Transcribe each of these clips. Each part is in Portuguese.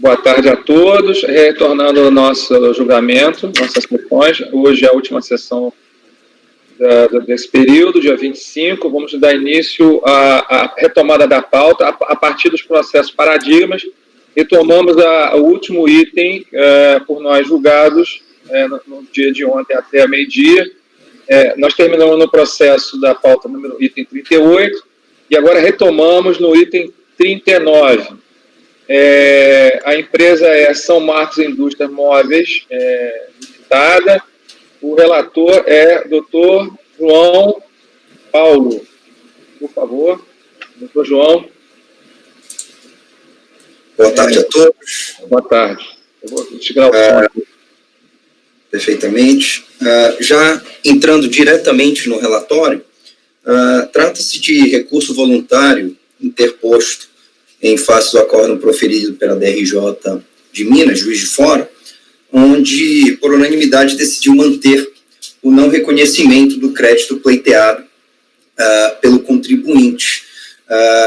Boa tarde a todos. Retornando ao nosso julgamento, nossas sessões. Hoje é a última sessão desse período, dia 25. Vamos dar início à retomada da pauta a partir dos processos paradigmas. Retomamos o último item por nós julgados no dia de ontem até meio-dia. Nós terminamos no processo da pauta número item 38 e agora retomamos no item 39. A empresa é São Marcos Indústrias Móveis Limitada. O relator é Dr. João Paulo. Por favor, Dr. João. Boa tarde a todos. Boa tarde. Eu vou tirar o som aqui. Perfeitamente. Já entrando diretamente no relatório, trata-se de recurso voluntário interposto em face do acórdão proferido pela DRJ de Minas, Juiz de Fora, onde, por unanimidade, decidiu manter o não reconhecimento do crédito pleiteado pelo contribuinte,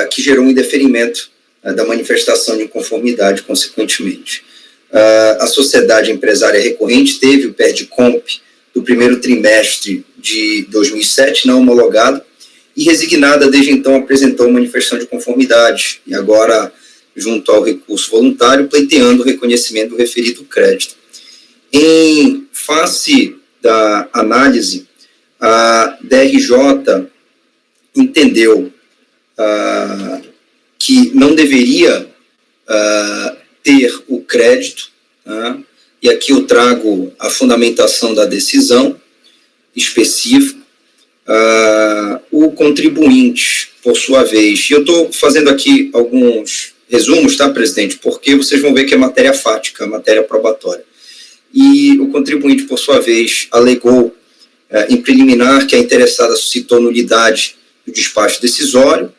que gerou um indeferimento da manifestação de inconformidade, consequentemente. A sociedade empresária recorrente teve o PERDCOMP do primeiro trimestre de 2007 não homologado e, resignada, desde então apresentou manifestação de conformidade e agora, junto ao recurso voluntário, pleiteando o reconhecimento do referido crédito. Em face da análise, a DRJ entendeu que não deveria ter o crédito, e aqui eu trago a fundamentação da decisão específica. O contribuinte, por sua vez, e eu estou fazendo aqui alguns resumos, tá, presidente, porque vocês vão ver que é matéria fática, matéria probatória. E o contribuinte, por sua vez, alegou em preliminar que a interessada suscitou nulidade do despacho decisório,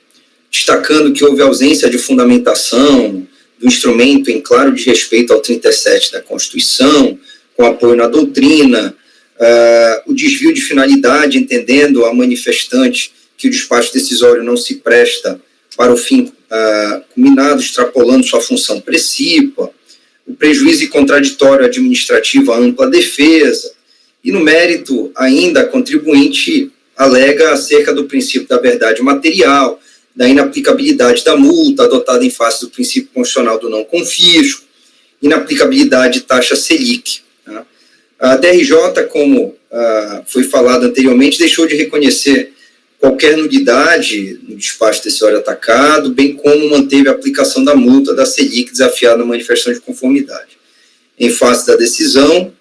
destacando que houve ausência de fundamentação do instrumento em claro desrespeito ao 37 da Constituição, com apoio na doutrina, o desvio de finalidade, entendendo a manifestante que o despacho decisório não se presta para o fim culminado, extrapolando sua função precípua, o prejuízo e contraditório administrativo à ampla defesa, e no mérito ainda a contribuinte alega acerca do princípio da verdade material, da inaplicabilidade da multa adotada em face do princípio constitucional do não confisco, inaplicabilidade de taxa Selic. A DRJ, como foi falado anteriormente, deixou de reconhecer qualquer nulidade no despacho decisório atacado, bem como manteve a aplicação da multa da Selic desafiada na manifestação de conformidade. Em face da decisão,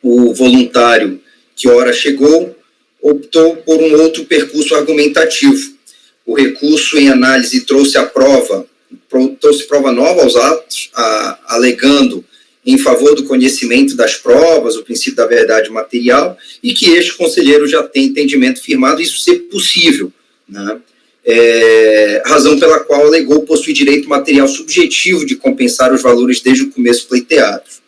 o voluntário que ora chegou optou por um outro percurso argumentativo. O recurso em análise trouxe prova nova aos atos, alegando em favor do conhecimento das provas, o princípio da verdade material, e que este conselheiro já tem entendimento firmado, isso ser possível, né? Razão pela qual alegou possuir direito material subjetivo de compensar os valores desde o começo pleiteados.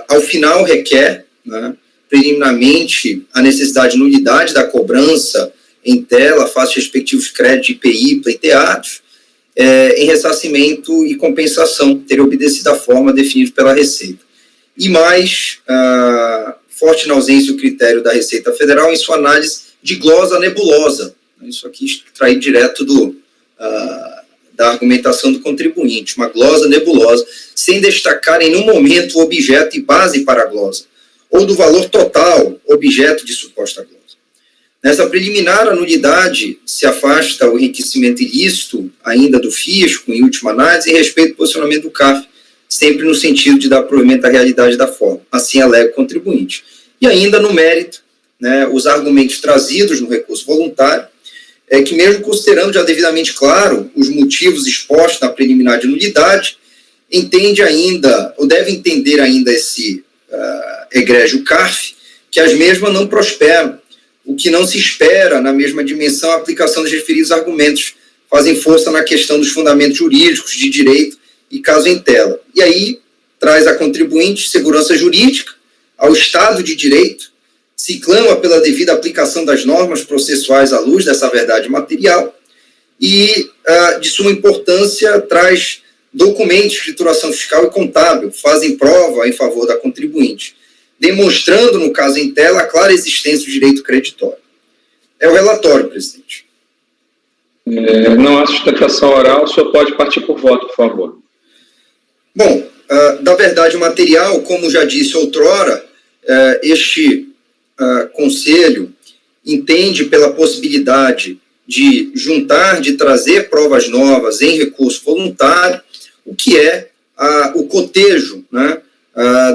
Ao final, requer, né, preliminarmente, a necessidade de nulidade da cobrança em tela, face respectivos créditos de IPI pleiteados, em ressarcimento e compensação, ter obedecido a forma definida pela Receita. E mais, forte na ausência do critério da Receita Federal em sua análise de glosa nebulosa. Isso aqui extraído direto da argumentação do contribuinte, uma glosa nebulosa, sem destacar em nenhum momento o objeto e base para a glosa, ou do valor total, objeto de suposta glosa. Nessa preliminar, a nulidade se afasta o enriquecimento ilícito, ainda do fisco, em última análise, em respeito ao posicionamento do CARF, sempre no sentido de dar provimento à realidade da forma. Assim alega o contribuinte. E ainda no mérito, né, os argumentos trazidos no recurso voluntário, que mesmo considerando já devidamente claro os motivos expostos na preliminar de nulidade, entende ainda, ou deve entender ainda esse egrégio CARF, que as mesmas não prosperam, o que não se espera na mesma dimensão a aplicação dos referidos argumentos, fazem força na questão dos fundamentos jurídicos de direito e caso em tela. E aí traz a contribuinte segurança jurídica ao Estado de Direito, se clama pela devida aplicação das normas processuais à luz dessa verdade material e, de suma importância, traz documentos de escrituração fiscal e contábil fazem prova em favor da contribuinte, demonstrando, no caso em tela, a clara existência do direito creditório. É o relatório, presidente. Não há sustentação oral, o senhor pode partir por voto, por favor. Bom, da verdade material, como já disse outrora, este conselho entende pela possibilidade de juntar, de trazer provas novas em recurso voluntário, o que é o cotejo, né,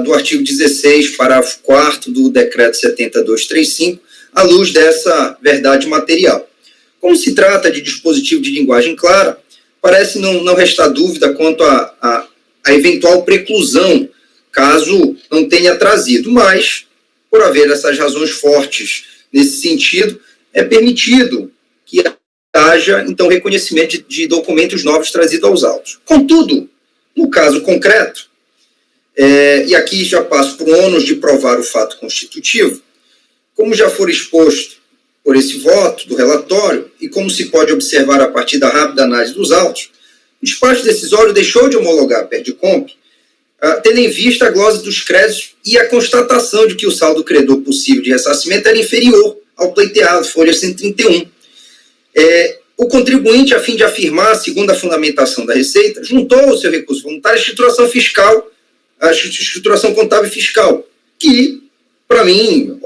do artigo 16, parágrafo 4º do decreto 70.235, à luz dessa verdade material. Como se trata de dispositivo de linguagem clara, parece não restar dúvida quanto a eventual preclusão, caso não tenha trazido, mas, por haver essas razões fortes nesse sentido, é permitido que haja, então, reconhecimento de documentos novos trazidos aos autos. Contudo, no caso concreto, e aqui já passo para o ônus de provar o fato constitutivo, como já for exposto por esse voto do relatório, e como se pode observar a partir da rápida análise dos autos, o despacho decisório deixou de homologar a PERDICOMP, tendo em vista a glosa dos créditos e a constatação de que o saldo credor possível de ressarcimento era inferior ao pleiteado, folha 131. O contribuinte, a fim de afirmar, segundo a fundamentação da Receita, juntou ao seu recurso voluntário a escrituração fiscal, a escrituração contábil fiscal, que, para mim,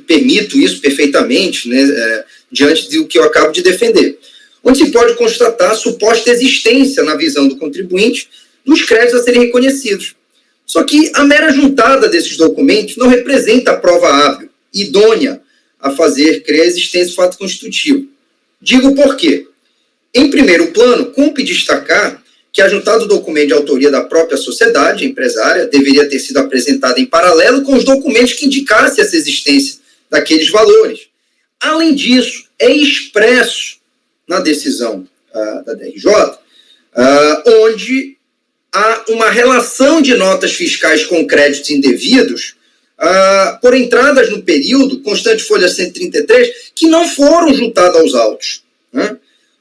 permito isso perfeitamente, né, diante do que eu acabo de defender, onde se pode constatar a suposta existência, na visão do contribuinte, dos créditos a serem reconhecidos. Só que a mera juntada desses documentos não representa a prova hábil, idônea a fazer crer a existência do fato constitutivo. Digo por quê. Em primeiro plano, cumpre destacar que a juntada do documento de autoria da própria sociedade empresária deveria ter sido apresentada em paralelo com os documentos que indicassem essa existência daqueles valores. Além disso, é expresso na decisão da DRJ, onde há uma relação de notas fiscais com créditos indevidos por entradas no período, constante folha 133, que não foram juntadas aos autos. Né?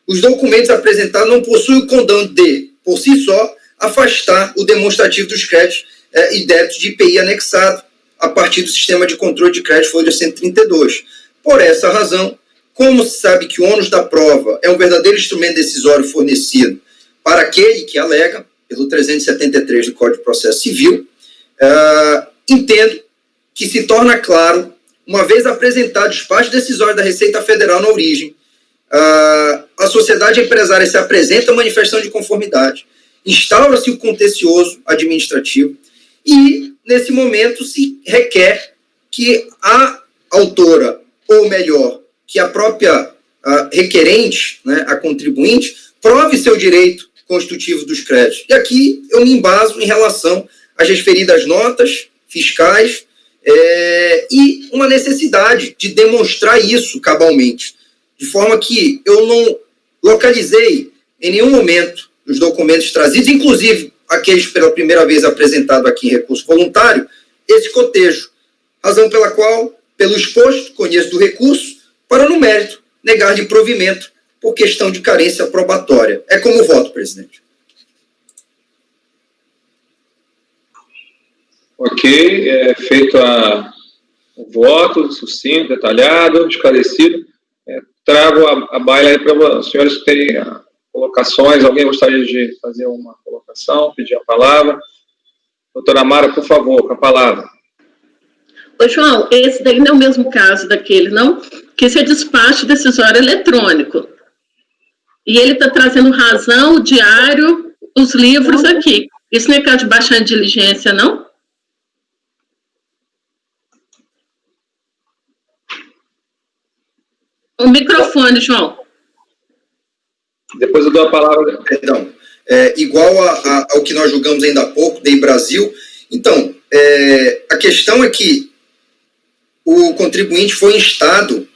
Os documentos apresentados não possuem o condão de, por si só, afastar o demonstrativo dos créditos e débitos de IPI anexado a partir do sistema de controle de crédito folha 132. Por essa razão, como se sabe que o ônus da prova é um verdadeiro instrumento decisório fornecido para aquele que alega, pelo 373 do Código de Processo Civil, entendo que se torna claro, uma vez apresentado o despacho decisório da Receita Federal na origem, a sociedade empresária se apresenta a manifestação de conformidade, instaura-se o contencioso administrativo e, nesse momento, se requer que a autora, ou melhor, que a própria requerente, né, a contribuinte, prove seu direito constitutivo dos créditos. E aqui eu me embaso em relação às referidas notas fiscais e uma necessidade de demonstrar isso cabalmente, de forma que eu não localizei em nenhum momento os documentos trazidos, inclusive aqueles pela primeira vez apresentados aqui em recurso voluntário, esse cotejo, razão pela qual, pelo exposto, conheço do recurso, para, no mérito, negar de provimento por questão de carência probatória. É como voto, presidente. Ok, feito o voto, sucinto, detalhado, esclarecido. Trago a baila aí para os senhores que têm colocações. Alguém gostaria de fazer uma colocação, pedir a palavra? Doutora Mara, por favor, com a palavra. Ô, João, esse daí não é o mesmo caso daquele, não? Que esse é despacho decisório eletrônico. E ele está trazendo razão, o diário, os livros aqui. Isso não é caso de baixar em diligência, não? O microfone, João. Depois eu dou a palavra. Perdão. Igual ao que nós julgamos ainda há pouco, DEI Brasil. Então, a questão é que o contribuinte foi instado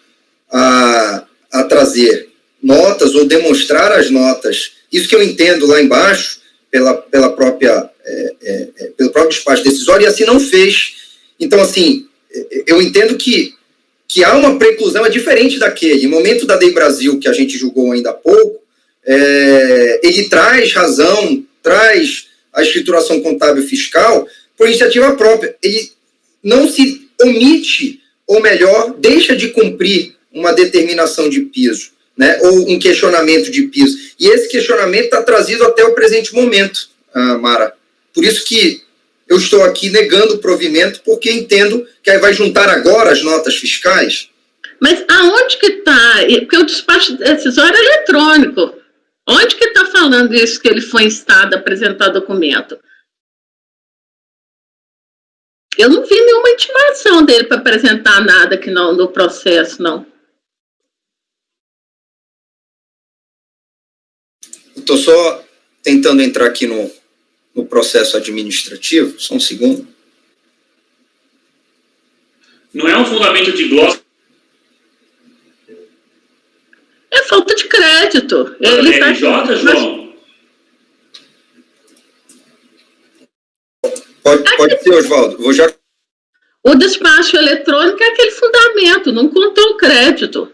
a trazer notas ou demonstrar as notas. Isso que eu entendo lá embaixo, pelo próprio despacho decisório, e assim não fez. Então, assim, eu entendo que há uma preclusão, é diferente daquele. No momento da DEI Brasil, que a gente julgou ainda há pouco, ele traz razão traz a escrituração contábil fiscal por iniciativa própria. Ele não se omite, ou melhor, deixa de cumprir uma determinação de piso, né, ou um questionamento de piso. E esse questionamento está trazido até o presente momento, Mara. Por isso que eu estou aqui negando o provimento, porque entendo que aí vai juntar agora as notas fiscais. Mas aonde que está? Porque o despacho decisório é eletrônico. Onde que está falando isso, que ele foi instado a apresentar documento? Eu não vi nenhuma intimação dele para apresentar nada aqui no processo, não. Estou só tentando entrar aqui no processo administrativo, só um segundo. Não é um fundamento de glossa? É falta de crédito. Ele está RJ, João? Pode ser, Oswaldo. Vou já... O despacho eletrônico é aquele fundamento, não contou o crédito.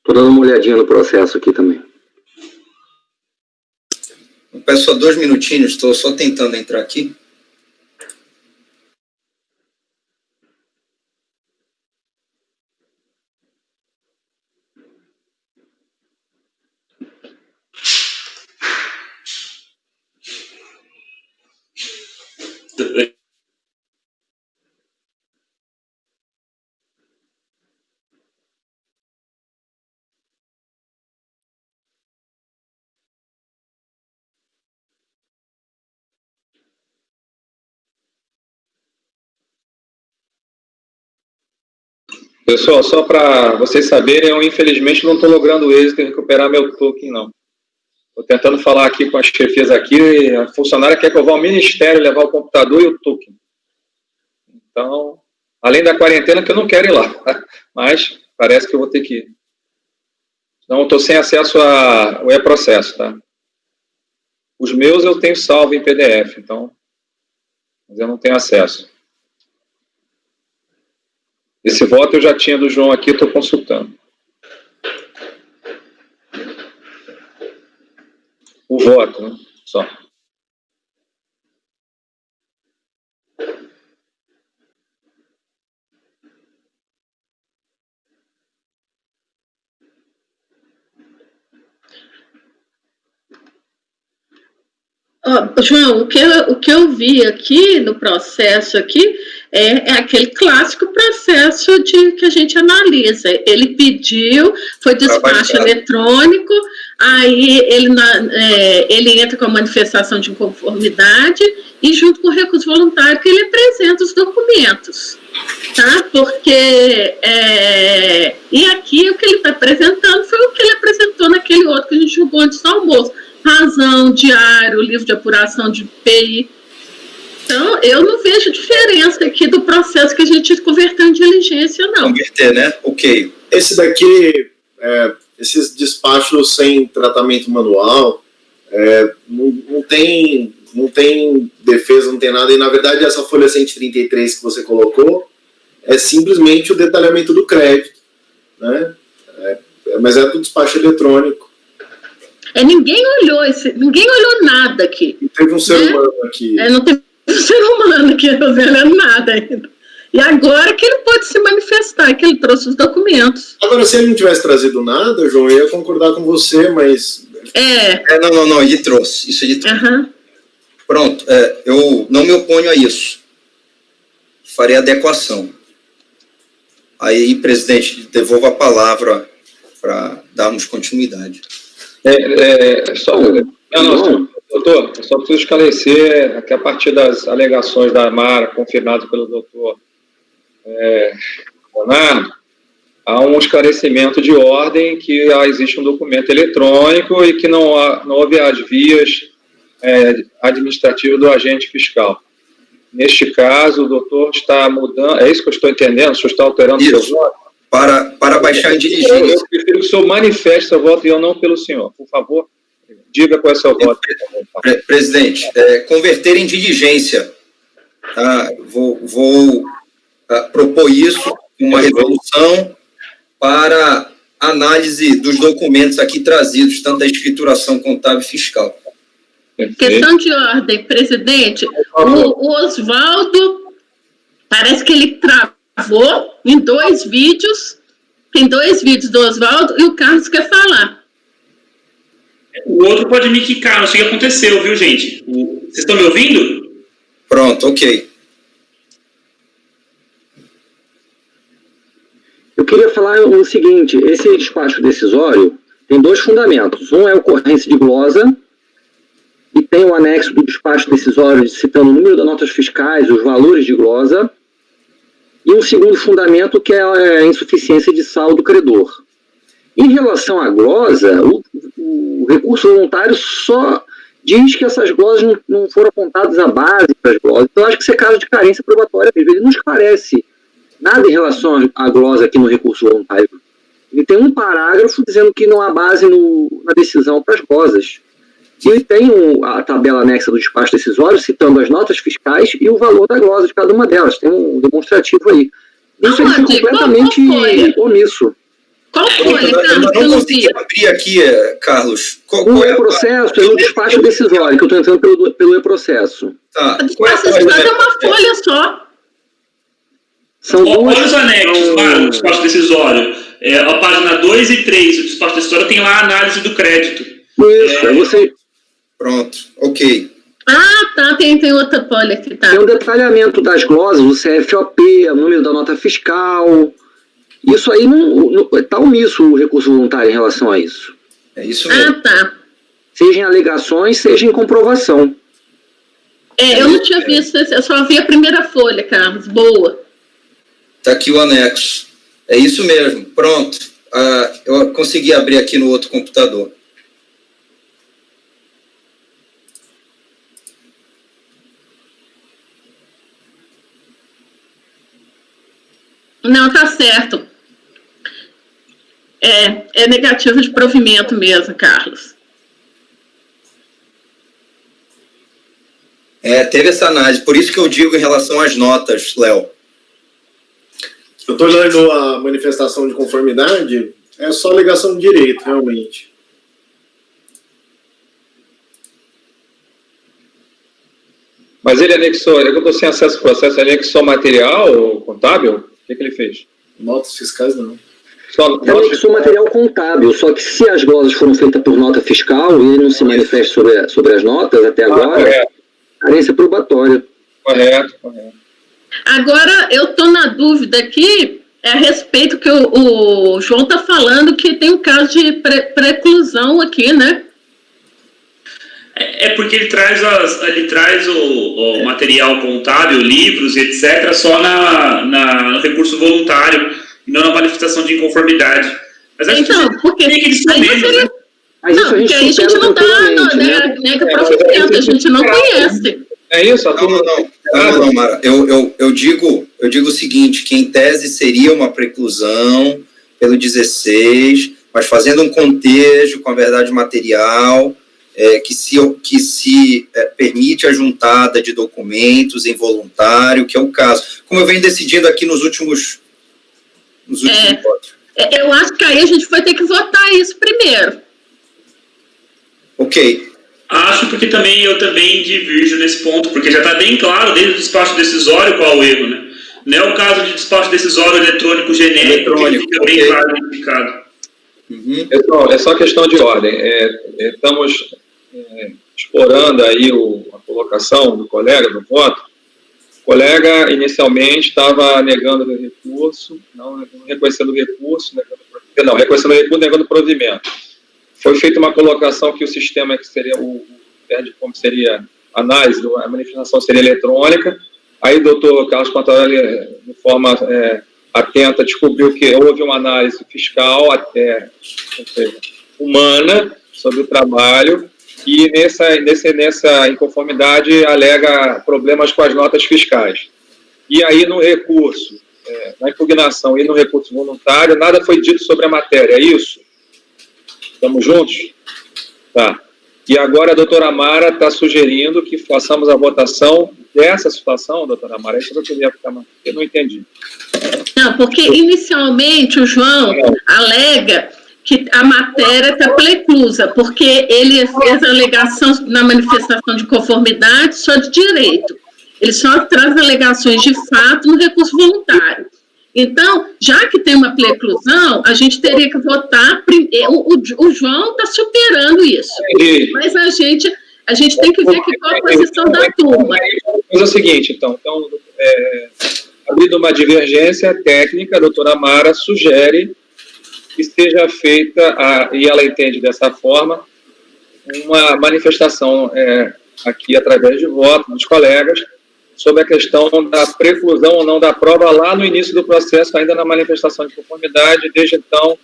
Estou dando uma olhadinha no processo aqui também. Eu peço só 2 minutinhos, estou só tentando entrar aqui. Pessoal, só para vocês saberem, eu infelizmente não estou logrando êxito em recuperar meu token, não. Estou tentando falar aqui com as chefias aqui, a funcionária quer que eu vá ao ministério levar o computador e o token. Então, além da quarentena, que eu não quero ir lá, mas parece que eu vou ter que ir. Não, eu estou sem acesso ao e-processo, tá? Os meus eu tenho salvo em PDF, então, mas eu não tenho acesso. Esse voto eu já tinha do João aqui, estou consultando. O voto, né? Só. João, o que eu vi aqui no processo aqui é aquele clássico processo que a gente analisa. Ele pediu, foi despacho eletrônico, aí ele entra com a manifestação de inconformidade e junto com o recurso voluntário que ele apresenta os documentos, tá? Porque e aqui o que ele está apresentando foi o que ele apresentou naquele outro que a gente julgou antes do almoço. Razão, diário, livro de apuração de IPI. Então, eu não vejo diferença aqui do processo que a gente converteu em diligência, não. Converter, né? Ok. Esse daqui, esses despachos sem tratamento manual, não tem defesa, não tem nada, e na verdade essa folha 133 que você colocou é simplesmente o detalhamento do crédito, né? Mas é do despacho eletrônico. Ninguém olhou nada aqui. E teve um ser humano aqui. Não teve um ser humano aqui olhando nada ainda. E agora que ele pode se manifestar, que ele trouxe os documentos. Agora, se ele não tivesse trazido nada, João, eu ia concordar com você, mas... Não, ele trouxe. Isso ele trouxe. Uhum. Pronto, eu não me oponho a isso. Farei adequação. Aí, presidente, devolvo a palavra para darmos continuidade. Doutor, eu só preciso esclarecer que a partir das alegações da Mara, confirmado pelo doutor Leonardo, há um esclarecimento de ordem que existe um documento eletrônico e que não houve as vias administrativas do agente fiscal. neste caso, o doutor está mudando, é isso que eu estou entendendo? O senhor está alterando o seu voto? Para baixar em Eu diligência. prefiro que o senhor manifeste seu voto e eu não pelo senhor. Por favor, diga qual é o seu voto. Presidente, converter em diligência. Tá? Vou propor isso, uma resolução para análise dos documentos aqui trazidos, tanto da escrituração contábil e fiscal. Questão de ordem, presidente. O Oswaldo, parece que ele travou em 2 vídeos. Tem 2 vídeos do Oswaldo e o Carlos quer falar. O outro pode me quicar, não sei o que aconteceu, viu, gente? Vocês estão me ouvindo? Pronto, ok. Eu queria falar o seguinte, esse despacho decisório tem 2 fundamentos. Um é a ocorrência de glosa, e tem o anexo do despacho decisório citando o número das notas fiscais, os valores de glosa, e um segundo fundamento que é a insuficiência de saldo credor. Em relação à glosa, o recurso voluntário só diz que essas glosas não foram apontadas à base para as glosas. Então, acho que isso é caso de carência probatória. Ele não esclarece nada em relação à glosa aqui no recurso voluntário. Ele tem um parágrafo dizendo que não há base na decisão para as glosas. E tem a tabela anexa do despacho decisório citando as notas fiscais e o valor da glosa de cada uma delas. Tem um demonstrativo aí. Isso aí foi completamente omisso. Qual folha, Eu Carlos? não consegui abrir aqui, Carlos. O e-processo é o despacho decisório, que eu estou entrando pelo e-processo. Tá. O despacho decisório é uma folha só. São duas. Olha os anexos lá no despacho decisório. A página 2 e 3 do despacho decisório tem lá a análise do crédito. Isso, aí você. Pronto, ok. Ah, tá, tem outra folha aqui, tá. Tem um detalhamento das glosas, o CFOP, o número da nota fiscal. Isso aí não está omisso o recurso voluntário em relação a isso. É isso mesmo. Ah, tá. Seja em alegações, seja em comprovação. Eu não tinha visto, eu só vi a primeira folha, Carlos. Boa. Está aqui o anexo. É isso mesmo, pronto. Eu consegui abrir aqui no outro computador. Não, tá certo. É negativo de provimento mesmo, Carlos. Teve essa análise, por isso que eu digo em relação às notas, Léo. Eu estou olhando a manifestação de conformidade, é só alegação de direito, realmente. Mas ele anexou, eu estou sem acesso ao processo, ele anexou material contábil? O que ele fez? Notas fiscais, não. Ela anexou material contábil, só que se as glosas foram feitas por nota fiscal e ele não se manifesta sobre as notas até agora, carência probatória. Correto. Agora, eu estou na dúvida aqui, a respeito que o João está falando que tem um caso de preclusão aqui, né? Porque ele traz o material contábil, livros, etc., só no recurso voluntário e não na manifestação de inconformidade. Mas acho porque que eles são menos, né? Mas isso porque aí a gente não está, nega provimento, a gente não conhece. É isso? Não, Mara. Eu digo o seguinte, que em tese seria uma preclusão pelo 16, mas fazendo um contejo com a verdade material, que se permite a juntada de documentos em voluntário, que é o caso. Como eu venho decidindo aqui nos últimos votos. Eu acho que aí a gente vai ter que votar isso primeiro. Ok. Acho porque eu também divirjo nesse ponto, porque já está bem claro desde o despacho decisório qual o erro, né? Não é o caso de despacho decisório eletrônico genérico, que fica bem claro identificado. Pessoal, é só questão de ordem. Estamos explorando aí a colocação do colega do voto. O colega inicialmente estava negando o recurso, não reconhecendo o recurso, reconhecendo o recurso, negando o provimento. Foi feita uma colocação que o sistema que seria como seria análise, a manifestação seria eletrônica. Aí o doutor Carlos Pantarelli, de forma atenta, descobriu que houve uma análise fiscal humana sobre o trabalho e nessa inconformidade alega problemas com as notas fiscais. E aí no recurso, na impugnação e no recurso voluntário, nada foi dito sobre a matéria, é isso? Estamos juntos? Tá. E agora a doutora Mara está sugerindo que façamos a votação dessa situação, doutora Mara. Isso eu queria ficar, eu não entendi. Não, porque inicialmente o João alega que a matéria está preclusa, porque ele fez a alegação na manifestação de conformidade só de direito. Ele só traz alegações de fato no recurso voluntário. Então, já que tem uma preclusão, a gente teria que votar. O João está superando isso. Mas a gente tem que ver aqui qual a posição da turma. Mas é o seguinte, então abrindo uma divergência técnica, a doutora Mara sugere que seja feita, e ela entende dessa forma, uma manifestação aqui através de voto dos colegas sobre a questão da preclusão ou não da prova lá no início do processo, ainda na manifestação de conformidade. Desde então,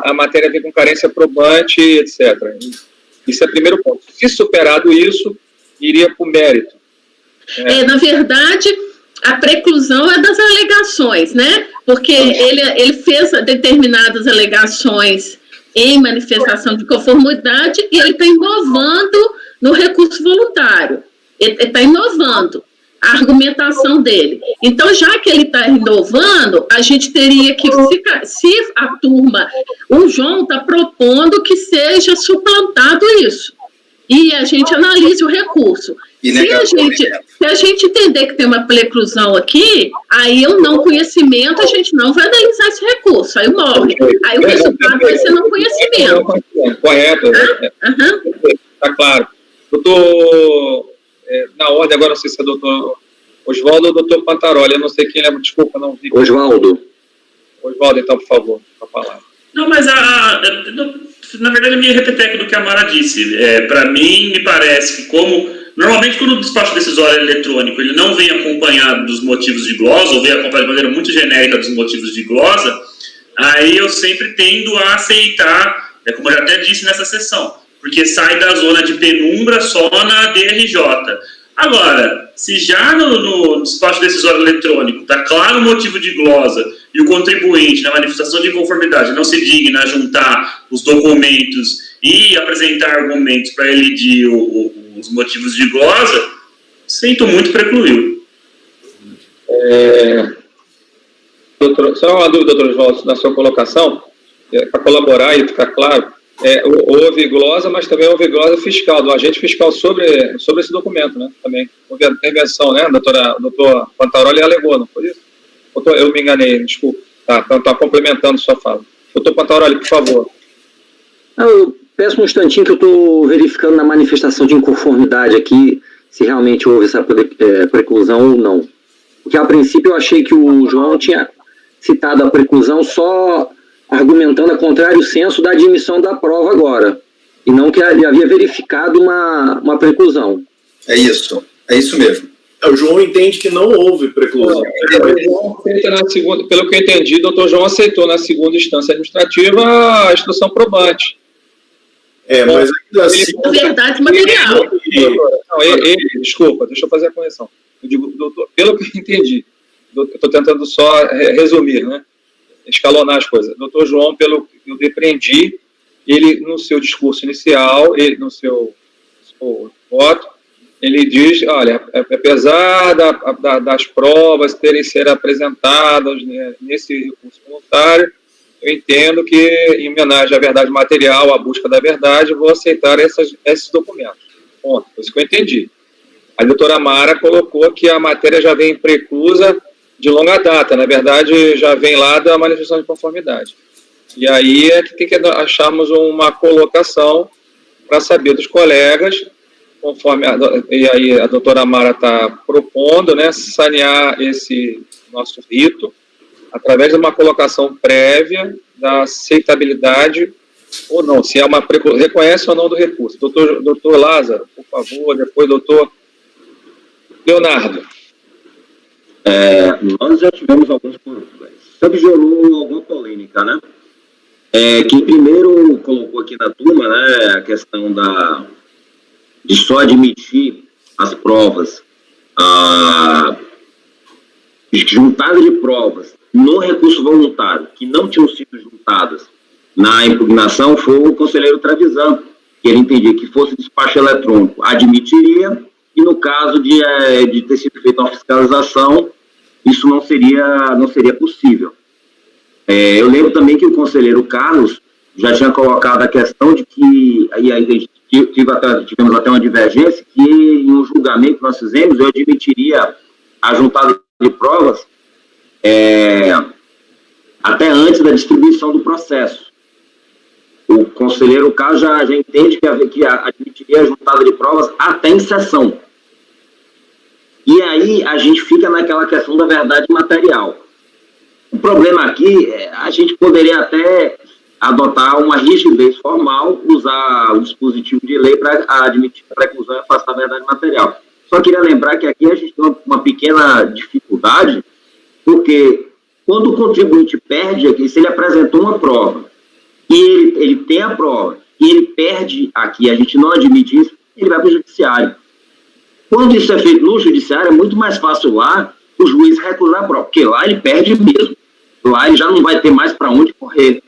a matéria vem com carência probante, etc. Isso é o primeiro ponto. Se superado isso, iria para o mérito. Na verdade, a preclusão é das alegações, né? Porque ele fez determinadas alegações em manifestação de conformidade e ele está inovando no recurso voluntário. Ele está inovando a argumentação dele. Então, já que ele está inovando, a gente teria que ficar, se a turma, o João está propondo que seja suplantado isso. E a gente analise o recurso. Se a gente entender que tem uma preclusão aqui, aí o não conhecimento, a gente não vai analisar esse recurso, aí morre. Aí o resultado vai ser não conhecimento. Correto. Está claro. Doutor, na ordem, agora não sei se é doutor Oswaldo ou doutor Pantaroli, eu não sei quem lembra, desculpa, não vi. Oswaldo, então, por favor, a palavra. Não, mas na verdade eu me repetir do que a Mara disse. Para mim, me parece que normalmente quando o despacho decisório é eletrônico, ele não vem acompanhado dos motivos de glosa, ou vem acompanhado de maneira muito genérica dos motivos de glosa, aí eu sempre tendo a aceitar, como eu já até disse nessa sessão, porque sai da zona de penumbra só na DRJ. Agora, se já no despacho decisório eletrônico está claro o motivo de glosa e o contribuinte, na manifestação de conformidade, não se digna a juntar os documentos e apresentar argumentos para elidir os motivos de glosa, sinto muito, precluiu. Só uma dúvida, doutor Oswaldo, na sua colocação, para colaborar e ficar claro, houve glosa, mas também houve glosa fiscal, do agente fiscal sobre esse documento, né? Também houve a intervenção, né? Doutor Pantaroli alegou, não foi isso? Eu me enganei, desculpa. Então está complementando sua fala. Doutor Pantaroli, por favor. Eu peço um instantinho que eu estou verificando na manifestação de inconformidade aqui se realmente houve essa preclusão ou não. Porque a princípio eu achei que o João tinha citado a preclusão só argumentando a contrário senso da admissão da prova agora, e não que ele havia verificado uma preclusão. É isso mesmo. O João entende que não houve preclusão. Pelo que eu entendi, o doutor João aceitou na segunda instância administrativa a instrução probante. Mas ainda assim... É verdade material. Desculpa, deixa eu fazer a correção. Eu digo, doutor, pelo que eu entendi, eu estou tentando só resumir, né? Escalonar as coisas. Doutor João, pelo que eu depreendi, ele, no seu discurso inicial, no seu voto, ele diz, olha, apesar das provas terem sido apresentadas, né, nesse recurso voluntário, eu entendo que, em homenagem à verdade material, à busca da verdade, vou aceitar esses documentos. Ponto. Foi isso que eu entendi. A doutora Mara colocou que a matéria já vem preclusa de longa data, na verdade, já vem lá da manifestação de conformidade. E aí é que tem que acharmos uma colocação para saber dos colegas, conforme e aí a doutora Mara está propondo, né, sanear esse nosso rito através de uma colocação prévia da aceitabilidade ou não, se é uma reconhece ou não do recurso. Doutor Lázaro, por favor, depois doutor Leonardo. Nós já tivemos alguns subgerou alguma polêmica, né? Quem primeiro colocou aqui na turma, né, a questão da de só admitir as provas juntadas de provas no recurso voluntário, que não tinham sido juntadas na impugnação, foi o conselheiro Trevisan, que ele entendia que fosse despacho eletrônico, admitiria, e no caso de ter sido feita uma fiscalização, isso não seria possível. Eu lembro também que o conselheiro Carlos já tinha colocado a questão de que, e aí tivemos até uma divergência, que em um julgamento que nós fizemos, eu admitiria a juntada de provas até antes da distribuição do processo. O conselheiro Carlos já entende que admitiria a juntada de provas até em sessão. E aí a gente fica naquela questão da verdade material. O problema aqui, a gente poderia até adotar uma rigidez formal, usar o dispositivo de lei para admitir a preclusão e afastar a verdade material. Só queria lembrar que aqui a gente tem uma pequena dificuldade, porque quando o contribuinte perde aqui, se ele apresentou uma prova, e ele tem a prova, e ele perde aqui, a gente não admite isso, ele vai para o judiciário. Quando isso é feito no judiciário, é muito mais fácil lá o juiz recusar a prova, porque lá ele perde mesmo. Lá ele já não vai ter mais para onde correr.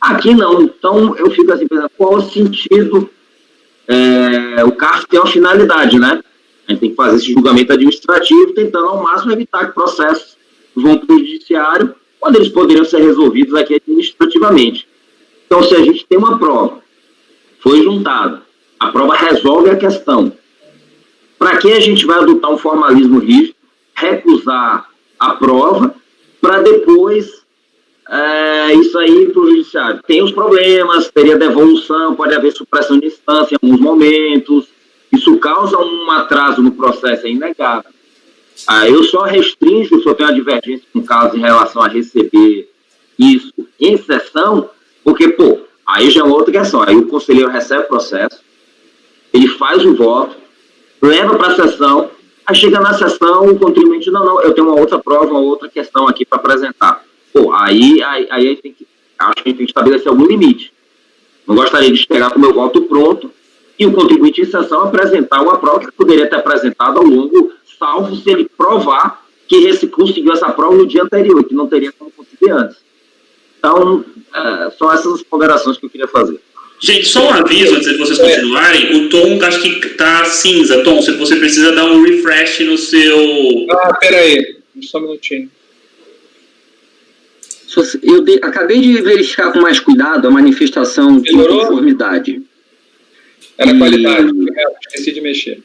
Aqui não. Então eu fico assim pensando, qual o sentido? O CARF tem uma finalidade, né? A gente tem que fazer esse julgamento administrativo, tentando ao máximo evitar que processos vão para o judiciário, quando eles poderiam ser resolvidos aqui administrativamente. Então, se a gente tem uma prova, foi juntada, a prova resolve a questão. Para que a gente vai adotar um formalismo rígido, recusar a prova, para depois isso aí para o judiciário? Tem os problemas, teria devolução, pode haver supressão de instância em alguns momentos, isso causa um atraso no processo, é inegável. Eu só restringo, só tenho uma divergência com o caso em relação a receber isso em sessão, porque, aí já é uma outra questão. Aí o conselheiro recebe o processo, ele faz o voto, leva para a sessão, aí chega na sessão, o contribuinte, não, eu tenho uma outra prova, uma outra questão aqui para apresentar. Aí tem que, acho que a gente tem que estabelecer algum limite. Não gostaria de chegar com o meu voto pronto e o contribuinte em sessão apresentar uma prova que poderia ter apresentado ao longo, salvo se ele provar que conseguiu essa prova no dia anterior, que não teria como conseguir antes. Então, são essas ponderações que eu queria fazer. Gente, só um aviso antes de vocês continuarem, o tom acho que tá cinza. Tom, você precisa dar um refresh no seu... Peraí, só um minutinho. Eu acabei de verificar com mais cuidado a manifestação de conformidade. Era qualidade, esqueci de mexer.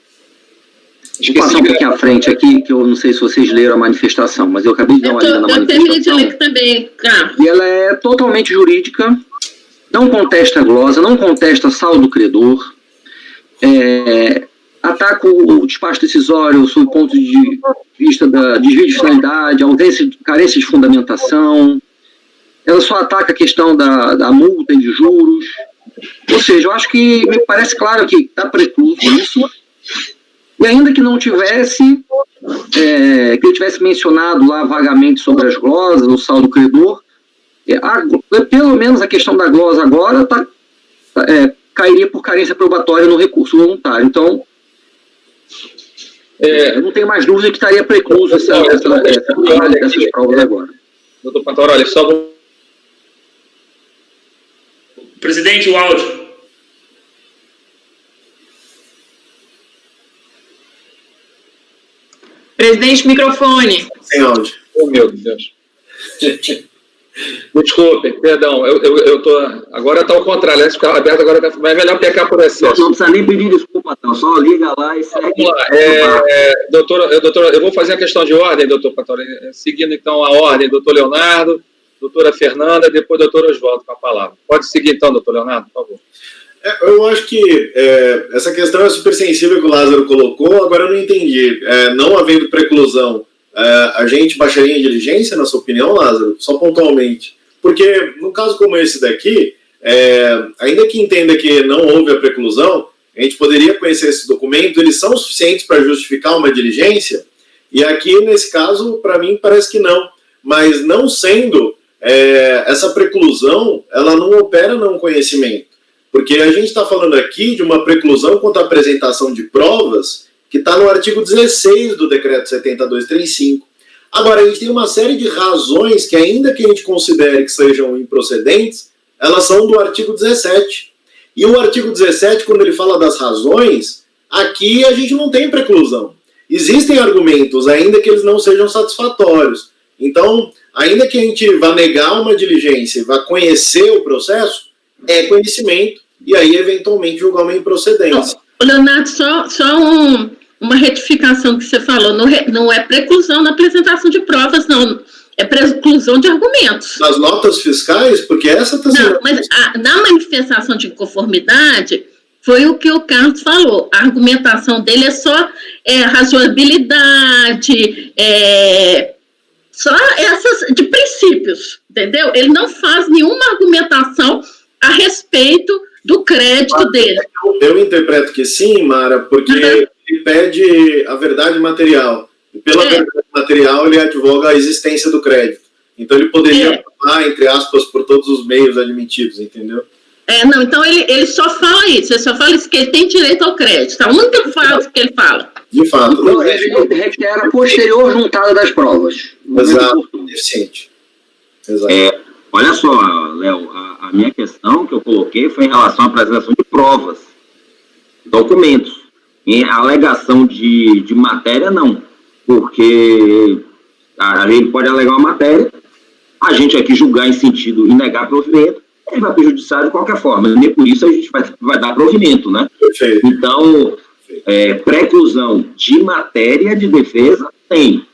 Vou passar um pouquinho à frente aqui, que eu não sei se vocês leram a manifestação, mas eu acabei de dar uma lida na manifestação. Eu terminei de ler também, Carlos. E ela é totalmente jurídica, não contesta a glosa, não contesta saldo credor, ataca o despacho decisório sob o ponto de vista da desvio de finalidade, carência de fundamentação, ela só ataca a questão da multa e de juros. Ou seja, eu acho que me parece claro que está precluso isso. E ainda que não tivesse, que eu tivesse mencionado lá vagamente sobre as glosas, o saldo credor, pelo menos a questão da glosa agora cairia por carência probatória no recurso voluntário. Então, eu não tenho mais dúvida que estaria precluso essas provas agora. Doutor Pantora, olha, só... Presidente, o áudio. Presidente, microfone. Sem áudio. Meu Deus. Desculpe, perdão. Eu tô... Agora está ao contrário. Esse ficava aberto, agora é melhor pecar por excesso. Não precisa nem pedir desculpa, não. Só liga lá e segue. Vamos lá. Doutora, eu vou fazer a questão de ordem, doutor Pantora. Seguindo, então, a ordem, doutor Leonardo, doutora Fernanda, depois doutor Oswaldo com a palavra. Pode seguir, então, doutor Leonardo, por favor. Eu acho que essa questão é super sensível que o Lázaro colocou, agora eu não entendi. Não havendo preclusão, a gente baixaria em diligência, na sua opinião, Lázaro? Só pontualmente. Porque, num caso como esse daqui, ainda que entenda que não houve a preclusão, a gente poderia conhecer esses documentos, eles são suficientes para justificar uma diligência? E aqui, nesse caso, para mim, parece que não. Mas não sendo, essa preclusão, ela não opera não conhecimento. Porque a gente está falando aqui de uma preclusão quanto à apresentação de provas que está no artigo 16 do Decreto 7235. Agora, a gente tem uma série de razões que, ainda que a gente considere que sejam improcedentes, elas são do artigo 17. E o artigo 17, quando ele fala das razões, aqui a gente não tem preclusão. Existem argumentos, ainda que eles não sejam satisfatórios. Então, ainda que a gente vá negar uma diligência e vá conhecer o processo, é conhecimento, e aí, eventualmente, julgar uma improcedência. Leonardo, uma retificação que você falou, não é preclusão na apresentação de provas, não. É preclusão de argumentos. Nas notas fiscais, porque essa está sendo... Não, mas na manifestação de inconformidade, foi o que o Carlos falou. A argumentação dele é só razoabilidade, só essas de princípios, entendeu? Ele não faz nenhuma argumentação a respeito do crédito dele. Eu interpreto que sim, Mara, porque ele pede a verdade material. E pela verdade material, ele advoga a existência do crédito. Então, ele poderia falar, entre aspas, por todos os meios admitidos, entendeu? Não, então ele só fala isso. Ele só fala isso, que ele tem direito ao crédito. A única frase que ele fala. De fato. Inclusive, ele requer a posterior juntada das provas. Exato, deficiente. Exato. Olha só, Léo, a minha questão que eu coloquei foi em relação à apresentação de provas, documentos. Em alegação de matéria, não. Porque a gente pode alegar uma matéria, a gente aqui julgar em sentido e negar provimento, ele vai prejudiciar de qualquer forma. Nem por isso a gente vai dar provimento, né? Perfeito. Então, preclusão de matéria de defesa, tem.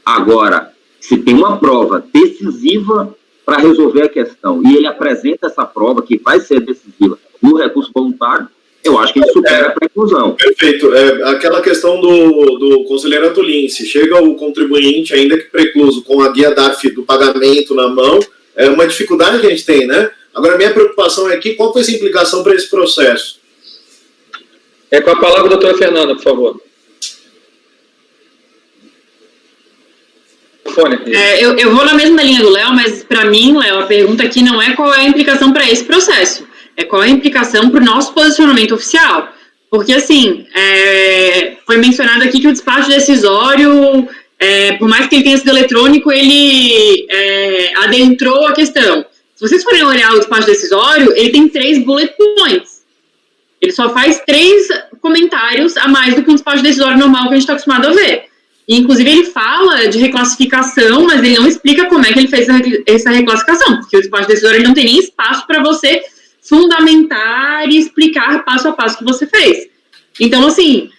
Agora, se tem uma prova decisiva para resolver a questão, e ele apresenta essa prova que vai ser decisiva no recurso voluntário, eu acho que ele supera a preclusão. Perfeito. Aquela questão do conselheiro Atulin, se chega o contribuinte, ainda que precluso, com a guia DARF do pagamento na mão, é uma dificuldade que a gente tem, né? Agora, a minha preocupação é aqui, qual foi essa implicação para esse processo? Com a palavra, doutora Fernanda, por favor. Eu vou na mesma linha do Léo, mas para mim, Léo, a pergunta aqui não é qual é a implicação para esse processo, é qual é a implicação para o nosso posicionamento oficial. Porque, assim, foi mencionado aqui que o despacho decisório, por mais que ele tenha sido eletrônico, ele adentrou a questão. Se vocês forem olhar o despacho decisório, ele tem 3 bullet points. Ele só faz 3 comentários a mais do que um despacho decisório normal que a gente está acostumado a ver. E, inclusive, ele fala de reclassificação, mas ele não explica como é que ele fez essa reclassificação, porque o despacho decisório ele não tem nem espaço para você fundamentar e explicar passo a passo o que você fez. Então, assim,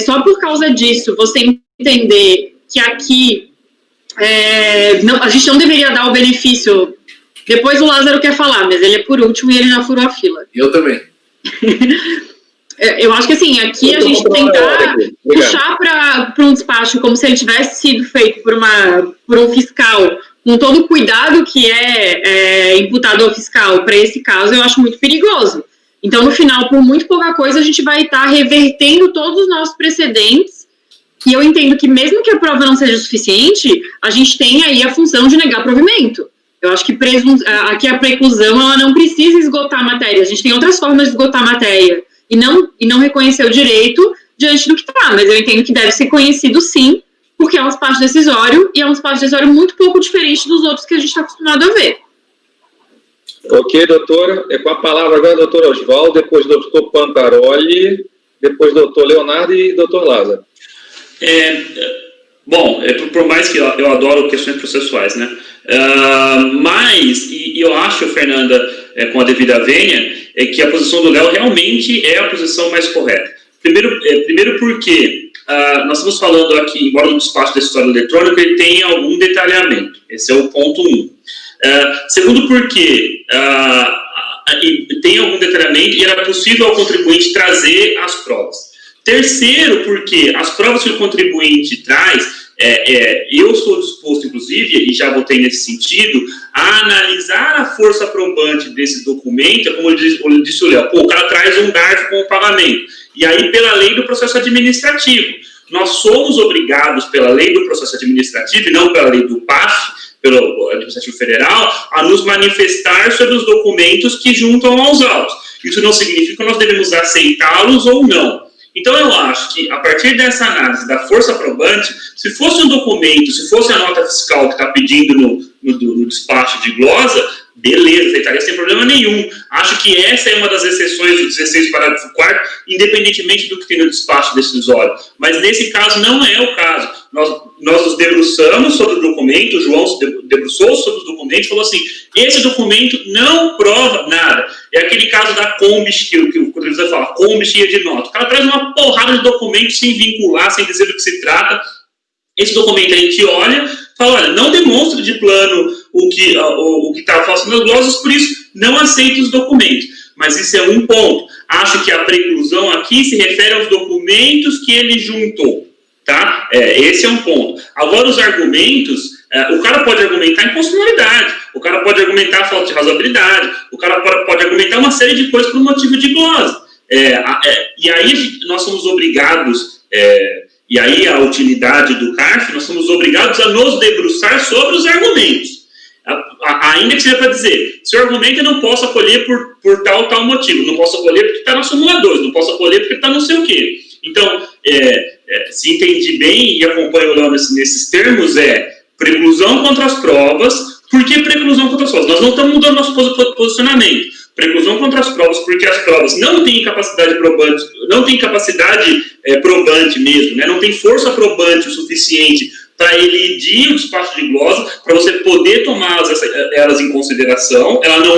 só por causa disso, você entender que aqui a gente não deveria dar o benefício. Depois o Lázaro quer falar, mas ele é por último e ele já furou a fila. Eu também. Eu acho que, assim, aqui a gente tentar puxar para um despacho como se ele tivesse sido feito por um fiscal, com todo o cuidado que é imputado ao fiscal para esse caso, eu acho muito perigoso. Então, no final, por muito pouca coisa, a gente vai estar revertendo todos os nossos precedentes, e eu entendo que mesmo que a prova não seja suficiente, a gente tem aí a função de negar provimento. Eu acho que aqui a preclusão, ela não precisa esgotar a matéria, a gente tem outras formas de esgotar a matéria, e não reconhecer o direito diante do que está, mas eu entendo que deve ser conhecido sim, porque é um espaço decisório, e é um espaço decisório muito pouco diferente dos outros que a gente está acostumado a ver. Ok, doutora. Com a palavra agora, doutor Oswaldo, depois do doutor Pantaroli, depois do doutor Leonardo e doutor Lázaro. Bom, por mais que eu adoro questões processuais, né? Mas, e eu acho, Fernanda, com a devida vênia, que a posição do Léo realmente é a posição mais correta. Primeiro porque nós estamos falando aqui, embora no despacho decisório eletrônico ele tenha algum detalhamento. Esse é o ponto 1. Segundo porque tem algum detalhamento e era possível ao contribuinte trazer as provas. Terceiro, porque as provas que o contribuinte traz, eu sou disposto, inclusive, e já votei nesse sentido, a analisar a força probante desse documento, como disse o Léo, o cara traz um DARF com o pagamento. E aí, pela lei do processo administrativo. Nós somos obrigados, pela lei do processo administrativo, e não pela lei do PAF, pelo Administrativo Federal, a nos manifestar sobre os documentos que juntam aos autos. isso não significa que nós devemos aceitá-los ou não. Então, eu acho que, a partir dessa análise da força probante, se fosse um documento, se fosse a nota fiscal que está pedindo no despacho de glosa, beleza, aceitaria sem problema nenhum. Acho que essa é uma das exceções do 16, parágrafo 4º, independentemente do que tem no despacho decisório. Mas, nesse caso, não é o caso. Nós nos debruçamos sobre o documento, o João se debruçou sobre o documento e falou assim, esse documento não prova nada. É aquele caso da Combis, que o Rodrigo fala, Combis cheia de nota. O cara traz uma porrada de documentos sem vincular, sem dizer do que se trata. Esse documento a gente olha, fala, olha, não demonstra de plano o que está falando nas glosas, por isso não aceita os documentos. Mas isso é um ponto. Acho que a preclusão aqui se refere aos documentos que ele juntou. Tá? Esse é um ponto. Agora, os argumentos, o cara pode argumentar inconstitucionalidade, o cara pode argumentar falta de razoabilidade, o cara pode argumentar uma série de coisas por motivo de glosa. E aí nós somos obrigados, e aí a utilidade do CARF, nós somos obrigados a nos debruçar sobre os argumentos. Ainda que seja para dizer, se o argumento eu não posso acolher por tal motivo, não posso acolher porque está na súmula 2, não posso acolher porque está não sei o quê. Então, se entendi bem e acompanho o Léo nesses termos, preclusão contra as provas. Por que preclusão contra as provas? Nós não estamos mudando nosso posicionamento. Preclusão contra as provas, porque as provas não têm capacidade probante, não têm capacidade probante mesmo, né? Não tem força probante o suficiente para elidir o despacho de glosa, para você poder tomar elas em consideração. Ela não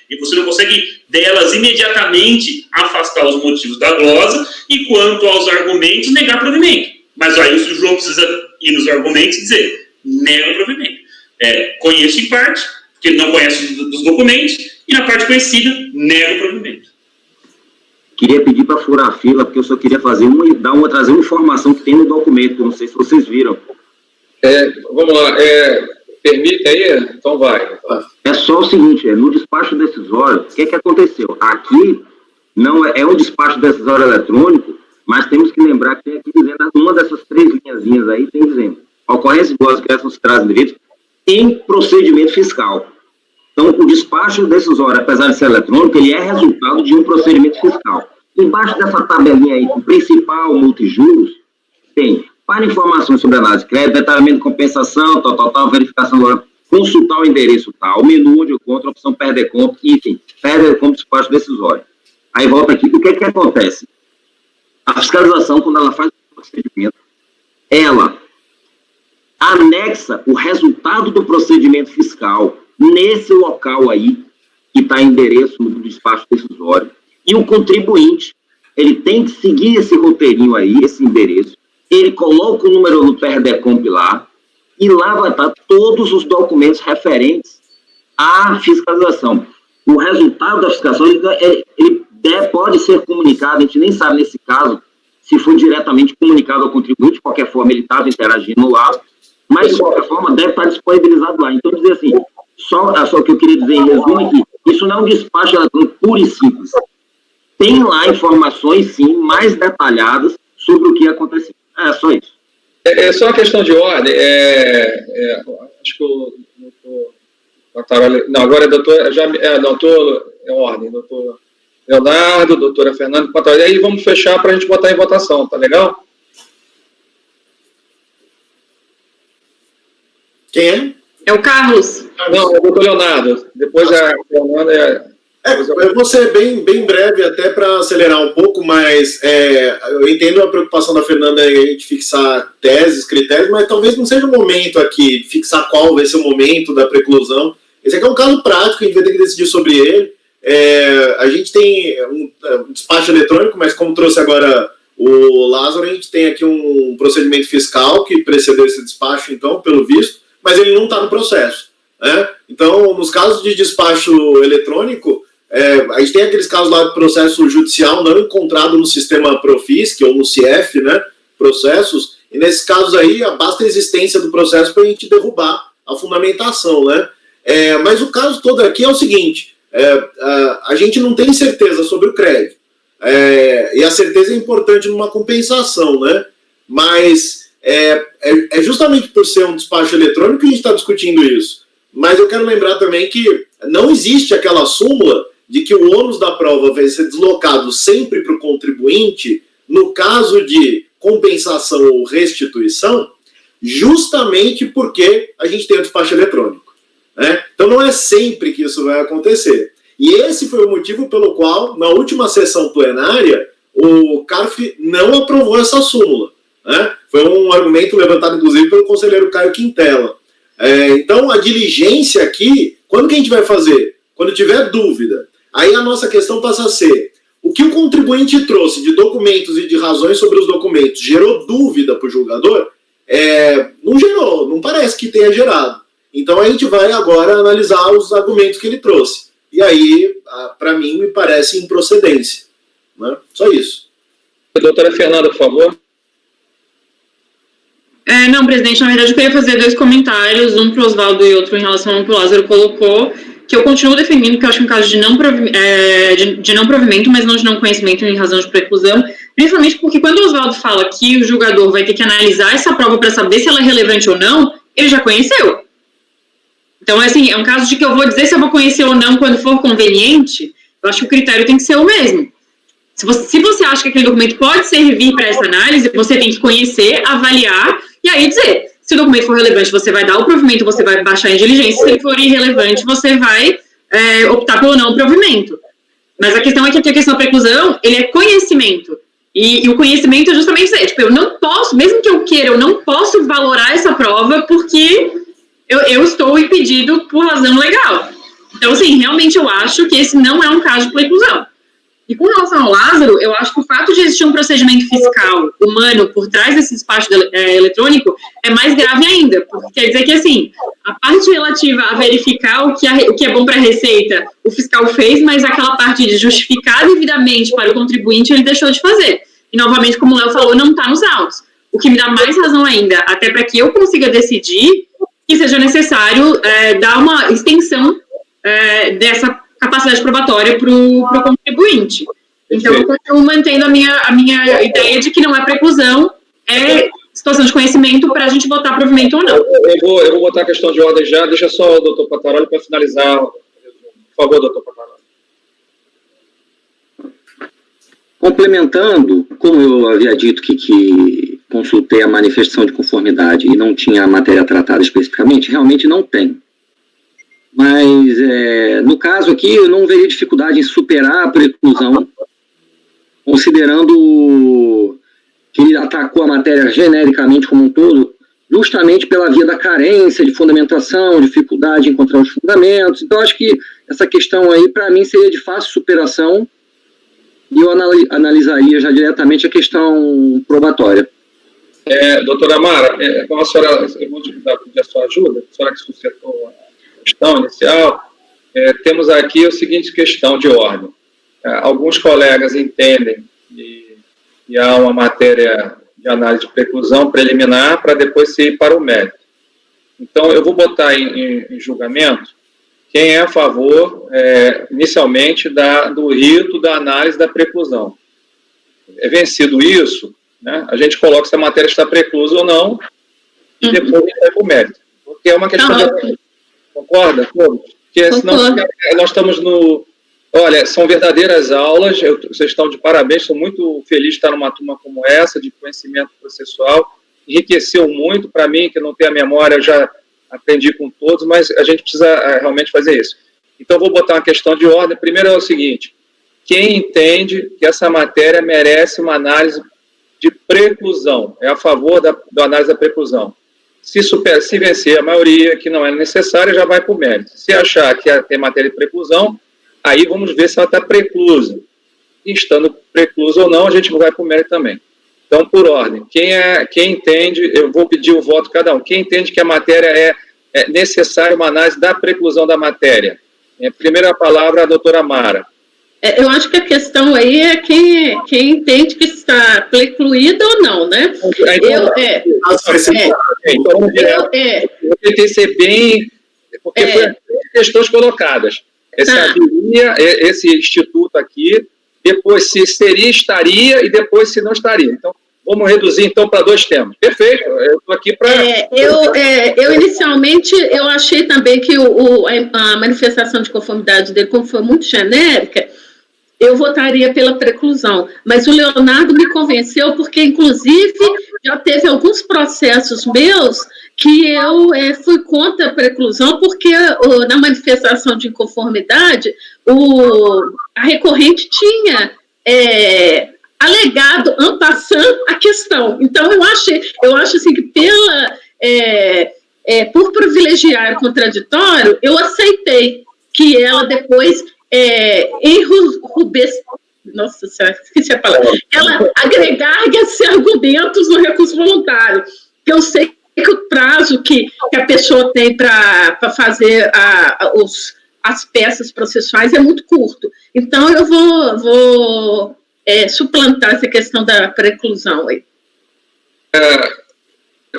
e você não consegue delas imediatamente afastar os motivos da glosa, e quanto aos argumentos, negar provimento. Mas aí o João precisa ir nos argumentos e dizer, nega o provimento. Conheço em parte, porque ele não conhece dos documentos, e na parte conhecida, nega o provimento. Queria pedir para furar a fila, porque eu só queria trazer uma informação que tem no documento, que eu não sei se vocês viram. Vamos lá, permite aí? Então vai. É só o seguinte, no despacho decisório, o que aconteceu? Aqui não é um despacho decisório eletrônico, mas temos que lembrar que tem aqui dizendo, uma dessas 3 linhazinhas aí, tem dizendo, ocorrência de glosas que são consideradas indevidas em procedimento fiscal. Então, o despacho decisório, apesar de ser eletrônico, ele é resultado de um procedimento fiscal. Embaixo dessa tabelinha aí, com principal, multa e juros, tem, para informações sobre análise de crédito, detalhamento de compensação, tal, verificação, consultar o endereço tal, menu onde eu encontro a opção perder compra, item, perder compra, despacho decisório. Aí volta aqui, o que acontece? A fiscalização, quando ela faz o procedimento, ela anexa o resultado do procedimento fiscal nesse local aí, que está em endereço no despacho decisório, e o contribuinte, ele tem que seguir esse roteirinho aí, esse endereço, ele coloca o número do PERDECOMP lá, e lá vai estar todos os documentos referentes à fiscalização. O resultado da fiscalização, ele pode ser comunicado, a gente nem sabe nesse caso, se foi diretamente comunicado ao contribuinte, de qualquer forma ele estava interagindo lá, mas de qualquer forma deve estar disponibilizado lá. Então, dizer assim, só o que eu queria dizer em resumo é que isso não é um despacho eletrônico puro e simples. Tem lá informações, sim, mais detalhadas sobre o que aconteceu. É só isso. É só uma questão de ordem. Acho que o doutor... Não, agora é doutor... doutor... É ordem, doutor Leonardo, doutora Fernanda, e aí vamos fechar para a gente botar em votação, tá legal? Quem é? É o Carlos. Não, é o doutor Leonardo. Depois a Fernanda eu vou ser bem breve, até para acelerar um pouco, mas eu entendo a preocupação da Fernanda em a gente fixar teses, critérios, mas talvez não seja o momento aqui de fixar qual vai ser o momento da preclusão. Esse aqui é um caso prático, a gente vai ter que decidir sobre ele. A gente tem um despacho eletrônico, mas como trouxe agora o Lázaro, a gente tem aqui um procedimento fiscal que precedeu esse despacho, então, pelo visto, mas ele não está no processo, né? Então, nos casos de despacho eletrônico, a gente tem aqueles casos lá de processo judicial não encontrado no sistema Profisc ou no CIEF, né, processos, e nesses casos aí basta a existência do processo para a gente derrubar a fundamentação, né? Mas o caso todo aqui é o seguinte, a gente não tem certeza sobre o crédito, e a certeza é importante numa compensação, né? Mas é justamente por ser um despacho eletrônico que a gente está discutindo isso. Mas eu quero lembrar também que não existe aquela súmula de que o ônus da prova vai ser deslocado sempre para o contribuinte, no caso de compensação ou restituição, justamente porque a gente tem o despacho eletrônico, né? Então não é sempre que isso vai acontecer. E esse foi o motivo pelo qual, na última sessão plenária, o CARF não aprovou essa súmula, né? Foi um argumento levantado, inclusive, pelo conselheiro Caio Quintela. Então, a diligência aqui, quando que a gente vai fazer? Quando tiver dúvida. Aí a nossa questão passa a ser: o que o contribuinte trouxe de documentos e de razões sobre os documentos gerou dúvida para o julgador? Não gerou, não parece que tenha gerado. Então, a gente vai agora analisar os argumentos que ele trouxe. E aí, para mim, me parece improcedência, né? Só isso. Doutora Fernanda, por favor. Não, presidente, na verdade eu queria fazer 2 comentários, um para o Oswaldo e outro em relação ao que o Lázaro colocou, que eu continuo defendendo que eu acho um caso de não provimento, mas não de não conhecimento em razão de preclusão, principalmente porque quando o Oswaldo fala que o julgador vai ter que analisar essa prova para saber se ela é relevante ou não, ele já conheceu. Então, assim, é um caso de que eu vou dizer se eu vou conhecer ou não quando for conveniente. Eu acho que o critério tem que ser o mesmo. Se você acha que aquele documento pode servir para essa análise, você tem que conhecer, avaliar e aí dizer, se o documento for relevante, você vai dar o provimento, você vai baixar em diligência, se ele for irrelevante, você vai optar pelo não provimento. Mas a questão é que aqui a questão da preclusão, ele é conhecimento. E o conhecimento é justamente dizer, tipo, eu não posso, mesmo que eu queira, eu não posso valorar essa prova porque eu estou impedido por razão legal. Então, assim, realmente eu acho que esse não é um caso de preclusão. E com relação ao Lázaro, eu acho que o fato de existir um procedimento fiscal humano por trás desse despacho eletrônico é mais grave ainda, porque quer dizer que, assim, a parte relativa a verificar o que é bom para a Receita, o fiscal fez, mas aquela parte de justificar devidamente para o contribuinte, ele deixou de fazer. E, novamente, como o Léo falou, não está nos autos. O que me dá mais razão ainda, até para que eu consiga decidir, que seja necessário dar uma extensão dessa capacidade probatória para o contribuinte. Então, eu continuo mantendo a minha ideia de que não é preclusão, é situação de conhecimento para a gente votar provimento ou não. Eu vou botar a questão de ordem já, deixa só o doutor Pataroli para finalizar. Por favor, doutor Pataroli. Complementando, como eu havia dito que consultei a manifestação de conformidade e não tinha a matéria tratada especificamente, realmente não tem. Mas, no caso aqui, eu não veria dificuldade em superar a preclusão, considerando que ele atacou a matéria genericamente como um todo, justamente pela via da carência de fundamentação, dificuldade em encontrar os fundamentos. Então, acho que essa questão aí, para mim, seria de fácil superação e eu analisaria já diretamente a questão probatória. Doutora Mara, como a senhora, eu vou pedir a sua ajuda, a senhora que sustentou a questão inicial, temos aqui a seguinte questão de ordem. Alguns colegas entendem que há uma matéria de análise de preclusão preliminar para depois se ir para o mérito. Então, eu vou botar em julgamento quem é a favor, inicialmente, do rito da análise da preclusão. Vencido isso, né, a gente coloca se a matéria está preclusa ou não, e depois a gente vai para o mérito. Porque é uma questão de... Concorda? Porque senão nós estamos no... Olha, são verdadeiras aulas, vocês estão de parabéns, estou muito feliz de estar numa turma como essa, de conhecimento processual, enriqueceu muito para mim, que não tenho a memória, eu já aprendi com todos, mas a gente precisa realmente fazer isso. Então, vou botar uma questão de ordem. Primeiro é o seguinte: quem entende que essa matéria merece uma análise de preclusão, é a favor da análise da preclusão. Se vencer a maioria, que não é necessária, já vai para o mérito. Se achar que tem matéria de preclusão, aí vamos ver se ela está preclusa. E estando preclusa ou não, a gente vai para o mérito também. Então, por ordem, quem entende, eu vou pedir o voto de cada um, quem entende que a matéria é necessária uma análise da preclusão da matéria? Primeira palavra, a doutora Mara. Eu acho que a questão aí é quem entende que está precluída ou não, né? Então, eu tentei ser bem... Porque foi questões colocadas. Esse instituto aqui, depois se seria, estaria, e depois se não estaria. Então, Vamos reduzir, então, para 2 temas. Perfeito, eu estou aqui para... Eu inicialmente, eu achei também que a manifestação de conformidade dele, como foi muito genérica, eu votaria pela preclusão. Mas o Leonardo me convenceu, porque, inclusive, já teve alguns processos meus que eu fui contra a preclusão, porque na manifestação de inconformidade, a recorrente tinha... alegado en passant a questão. Então, eu acho assim que por privilegiar o contraditório, eu aceitei que ela depois nossa senhora, esqueci a palavra, ela agregar esses argumentos no recurso voluntário, que eu sei que o prazo que a pessoa tem para fazer as peças processuais é muito curto. Então, eu vou suplantar essa questão da preclusão aí.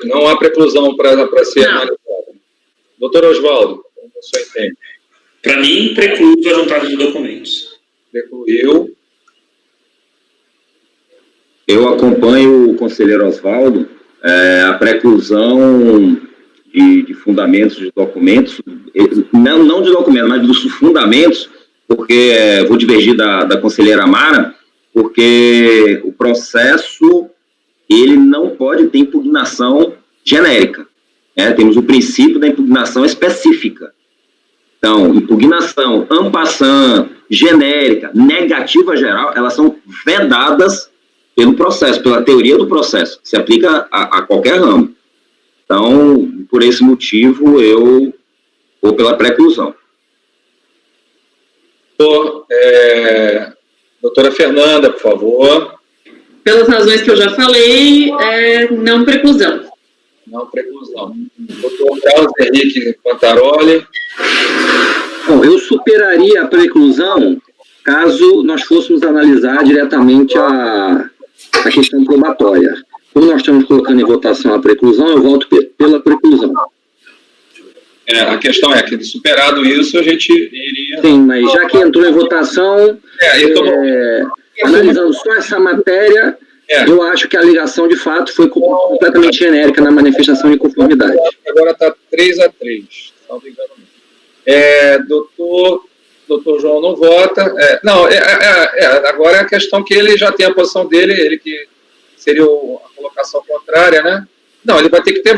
Não há preclusão para ser analisada. Doutor Oswaldo, como o senhor entende? Para mim, precluso a juntada de documentos. Precluiu. Eu acompanho o conselheiro Oswaldo, a preclusão de fundamentos de documentos, não de documentos, mas dos fundamentos, porque vou divergir da conselheira Amara, porque o processo, ele não pode ter impugnação genérica. Temos o princípio da impugnação específica. Então, impugnação en passant, genérica, negativa geral, elas são vedadas pelo processo, pela teoria do processo, se aplica a qualquer ramo. Então, por esse motivo, eu vou pela preclusão. Doutora Fernanda, por favor. Pelas razões que eu já falei, não preclusão. Não preclusão. Doutor Carlos Henrique Pantaroli. Bom, eu superaria a preclusão caso nós fôssemos analisar diretamente a questão probatória. Como nós estamos colocando em votação a preclusão, eu voto pela preclusão. A questão é que, superado isso, a gente iria... Sim, mas já que entrou em votação, analisando só essa matéria, eu acho que a alegação, de fato, foi completamente genérica na manifestação de conformidade. Agora está 3-3, não me engano. Doutor João não vota. Agora é a questão que ele já tem a posição dele, ele que seria a colocação contrária, né? Não, ele vai ter que ter...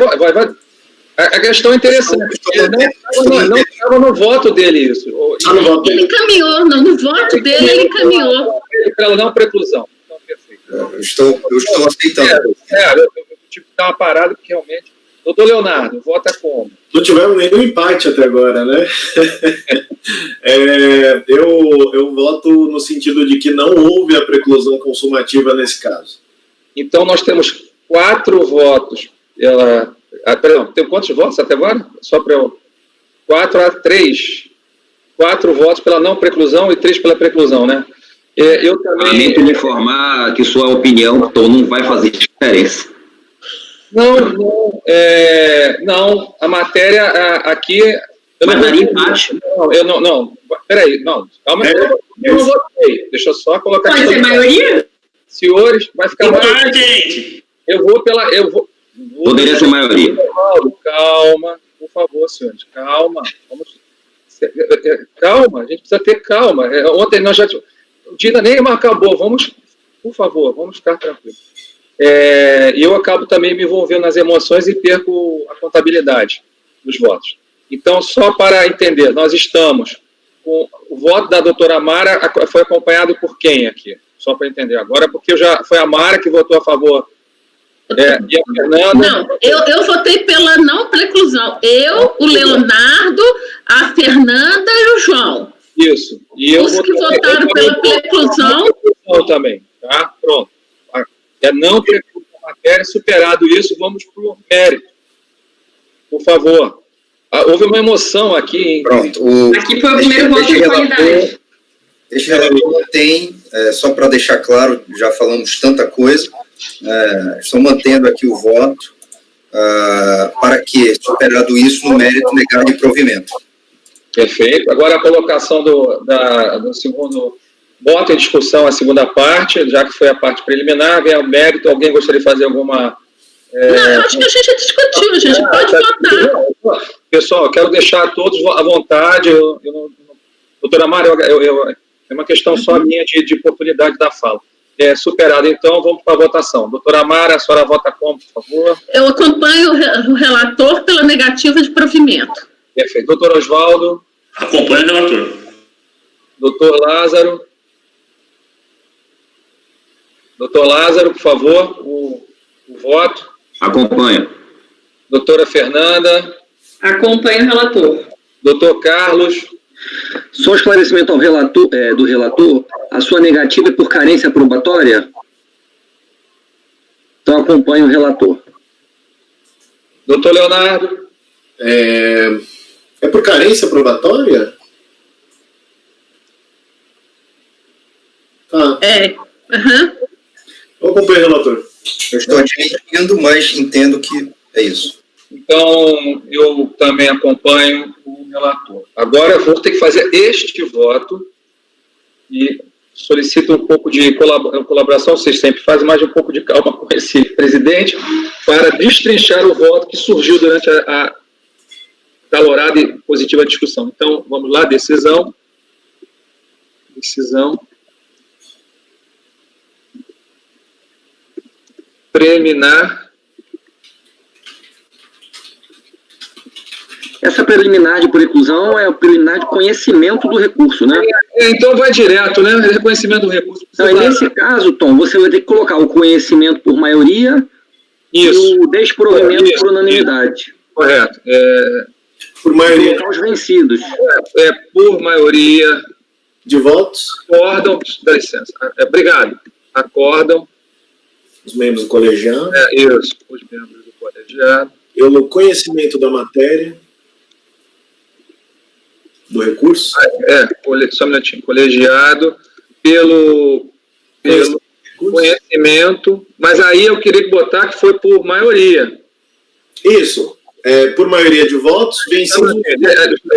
A questão é interessante, não estava no voto dele isso. Ele encaminhou, no voto dele ele encaminhou. Pela não preclusão. Então, perfeito. Eu estou aceitando. Eu tive que dar uma parada, porque realmente... Doutor Leonardo, vota como? Não tivemos nenhum empate até agora, né? Eu voto no sentido de que não houve a preclusão consumativa nesse caso. Então, nós temos 4 votos tem quantos votos até agora? Só para eu... 4-3. 4 votos pela não preclusão e 3 pela preclusão, né? Eu também... Lamento lhe informar que sua opinião não vai fazer diferença. Não, a matéria aqui... Mas daria empate? Peraí, calma aí, eu não votei, deixa eu só colocar... Pode ser maioria? Senhores, vai ficar... gente! Eu vou... Poderia ser maioria. Calma, por favor, senhores, calma, calma, a gente precisa ter calma. Ontem nós já... O dia nem acabou, por favor, vamos ficar tranquilos. Eu acabo também me envolvendo nas emoções e perco a contabilidade dos votos. Então, só para entender, nós estamos com o voto da doutora Amara, foi acompanhado por quem aqui? Só para entender agora, porque foi a Amara que votou a favor. E a Fernanda... Não, eu votei pela não preclusão. O Leonardo, a Fernanda e o João. Isso. E os que votaram pela preclusão... também, tá? Pronto. Não preclusão da matéria, superado isso, vamos para o mérito. Por favor. Houve uma emoção aqui, hein? Pronto. Aqui foi o primeiro voto de qualidade. Este relator tem, só para deixar claro, já falamos tanta coisa, estou mantendo aqui o voto para que, superado isso, no mérito negar de provimento. Perfeito. Agora a colocação do segundo Bota em discussão a segunda parte, já que foi a parte preliminar, vem ao mérito. Alguém gostaria de fazer alguma... Não, eu acho que a gente discutiu, a gente pode votar. Pessoal, eu quero deixar todos à vontade. Doutora Mara, é uma questão só minha de oportunidade da fala. Superado, então, vamos para a votação. Doutora Mara, a senhora vota como, por favor? Eu acompanho o relator pela negativa de provimento. Perfeito. Doutor Osvaldo? Acompanho o relator. Doutor Lázaro? Doutor Lázaro, por favor, o voto. Acompanho. Doutora Fernanda? Acompanho o relator. Doutor Carlos? Só esclarecimento ao relator, do relator, a sua negativa é por carência probatória? Então acompanho o relator. Doutor Leonardo? É por carência probatória? Tá. Eu acompanho o relator. Eu estou admitindo, mas entendo que é isso. Então, eu também acompanho o relator. Agora, eu vou ter que fazer este voto e solicito um pouco de colaboração, vocês sempre fazem, mais um pouco de calma com esse presidente, para destrinchar o voto que surgiu durante a calorada e positiva discussão. Então, vamos lá, decisão. Preliminar. Essa preliminar de preclusão é a preliminar de conhecimento do recurso, né? Então vai direto, né? Reconhecimento do recurso. Então, nesse caso, Tom, você vai ter que colocar o conhecimento por maioria e o desprovimento por unanimidade. Correto. Por maioria. Colocar os vencidos. Por maioria de votos. Acordam. Dá licença. Obrigado. Acordam. Os membros do colegiado. Isso. Os membros do colegiado. Pelo conhecimento da matéria. Do recurso? Só um minutinho. Colegiado pelo conhecimento, mas aí eu queria botar que foi por maioria. Isso. Por maioria de votos, vencido.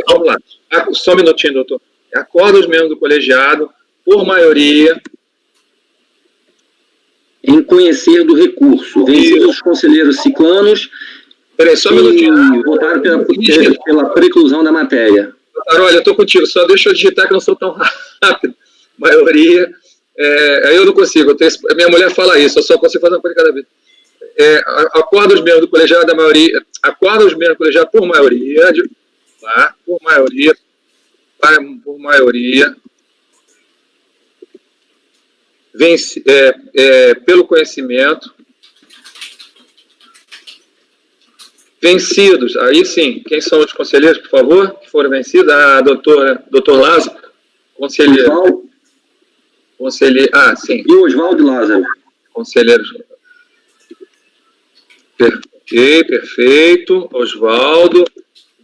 Vamos lá. Só um minutinho, doutor. Acorda os membros do colegiado por maioria. Em conhecer do recurso. Vencidos os conselheiros ciclanos. Peraí, só um minutinho. Votaram pela preclusão da matéria. Olha, eu estou contigo, só deixa eu digitar que eu não sou tão rápido. Maioria. Aí eu não consigo. Minha mulher fala isso, eu só consigo fazer uma coisa de cada vez. Acorda os membros do colegiado da maioria. Acorda os membros do colegiado por maioria. Por maioria. Pelo conhecimento. Vencidos, aí sim, quem são os conselheiros, por favor, que foram vencidos? Doutor Lázaro, conselheiro. Sim. E Osvaldo Lázaro. Conselheiros. Perfeito. Osvaldo,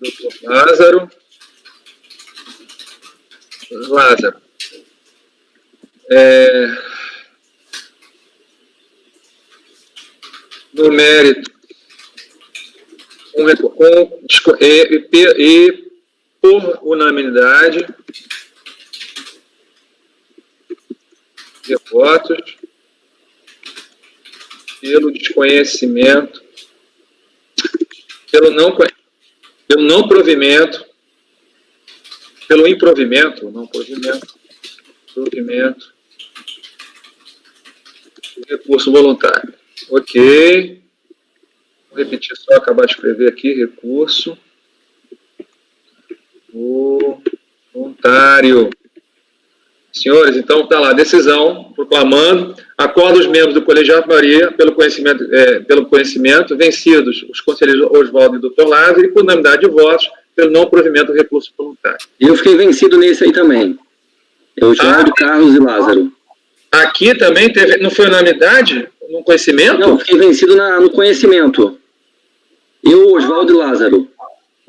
doutor Lázaro. No mérito. E por unanimidade de votos, pelo desconhecimento, pelo não provimento, pelo improvimento, provimento, recurso voluntário. Ok. Vou repetir só, acabar de escrever aqui, recurso voluntário. Senhores, então está lá, decisão, proclamando, acorda os membros do colegiado maioria pelo conhecimento, vencidos os conselheiros Osvaldo e doutor Lázaro, e por unanimidade de votos, pelo não provimento do recurso voluntário. Eu fiquei vencido nesse aí também. Osvaldo, Carlos e Lázaro. Aqui também teve, não foi unanimidade no conhecimento? Não, fiquei vencido no conhecimento. Eu, Osvaldo e Lázaro.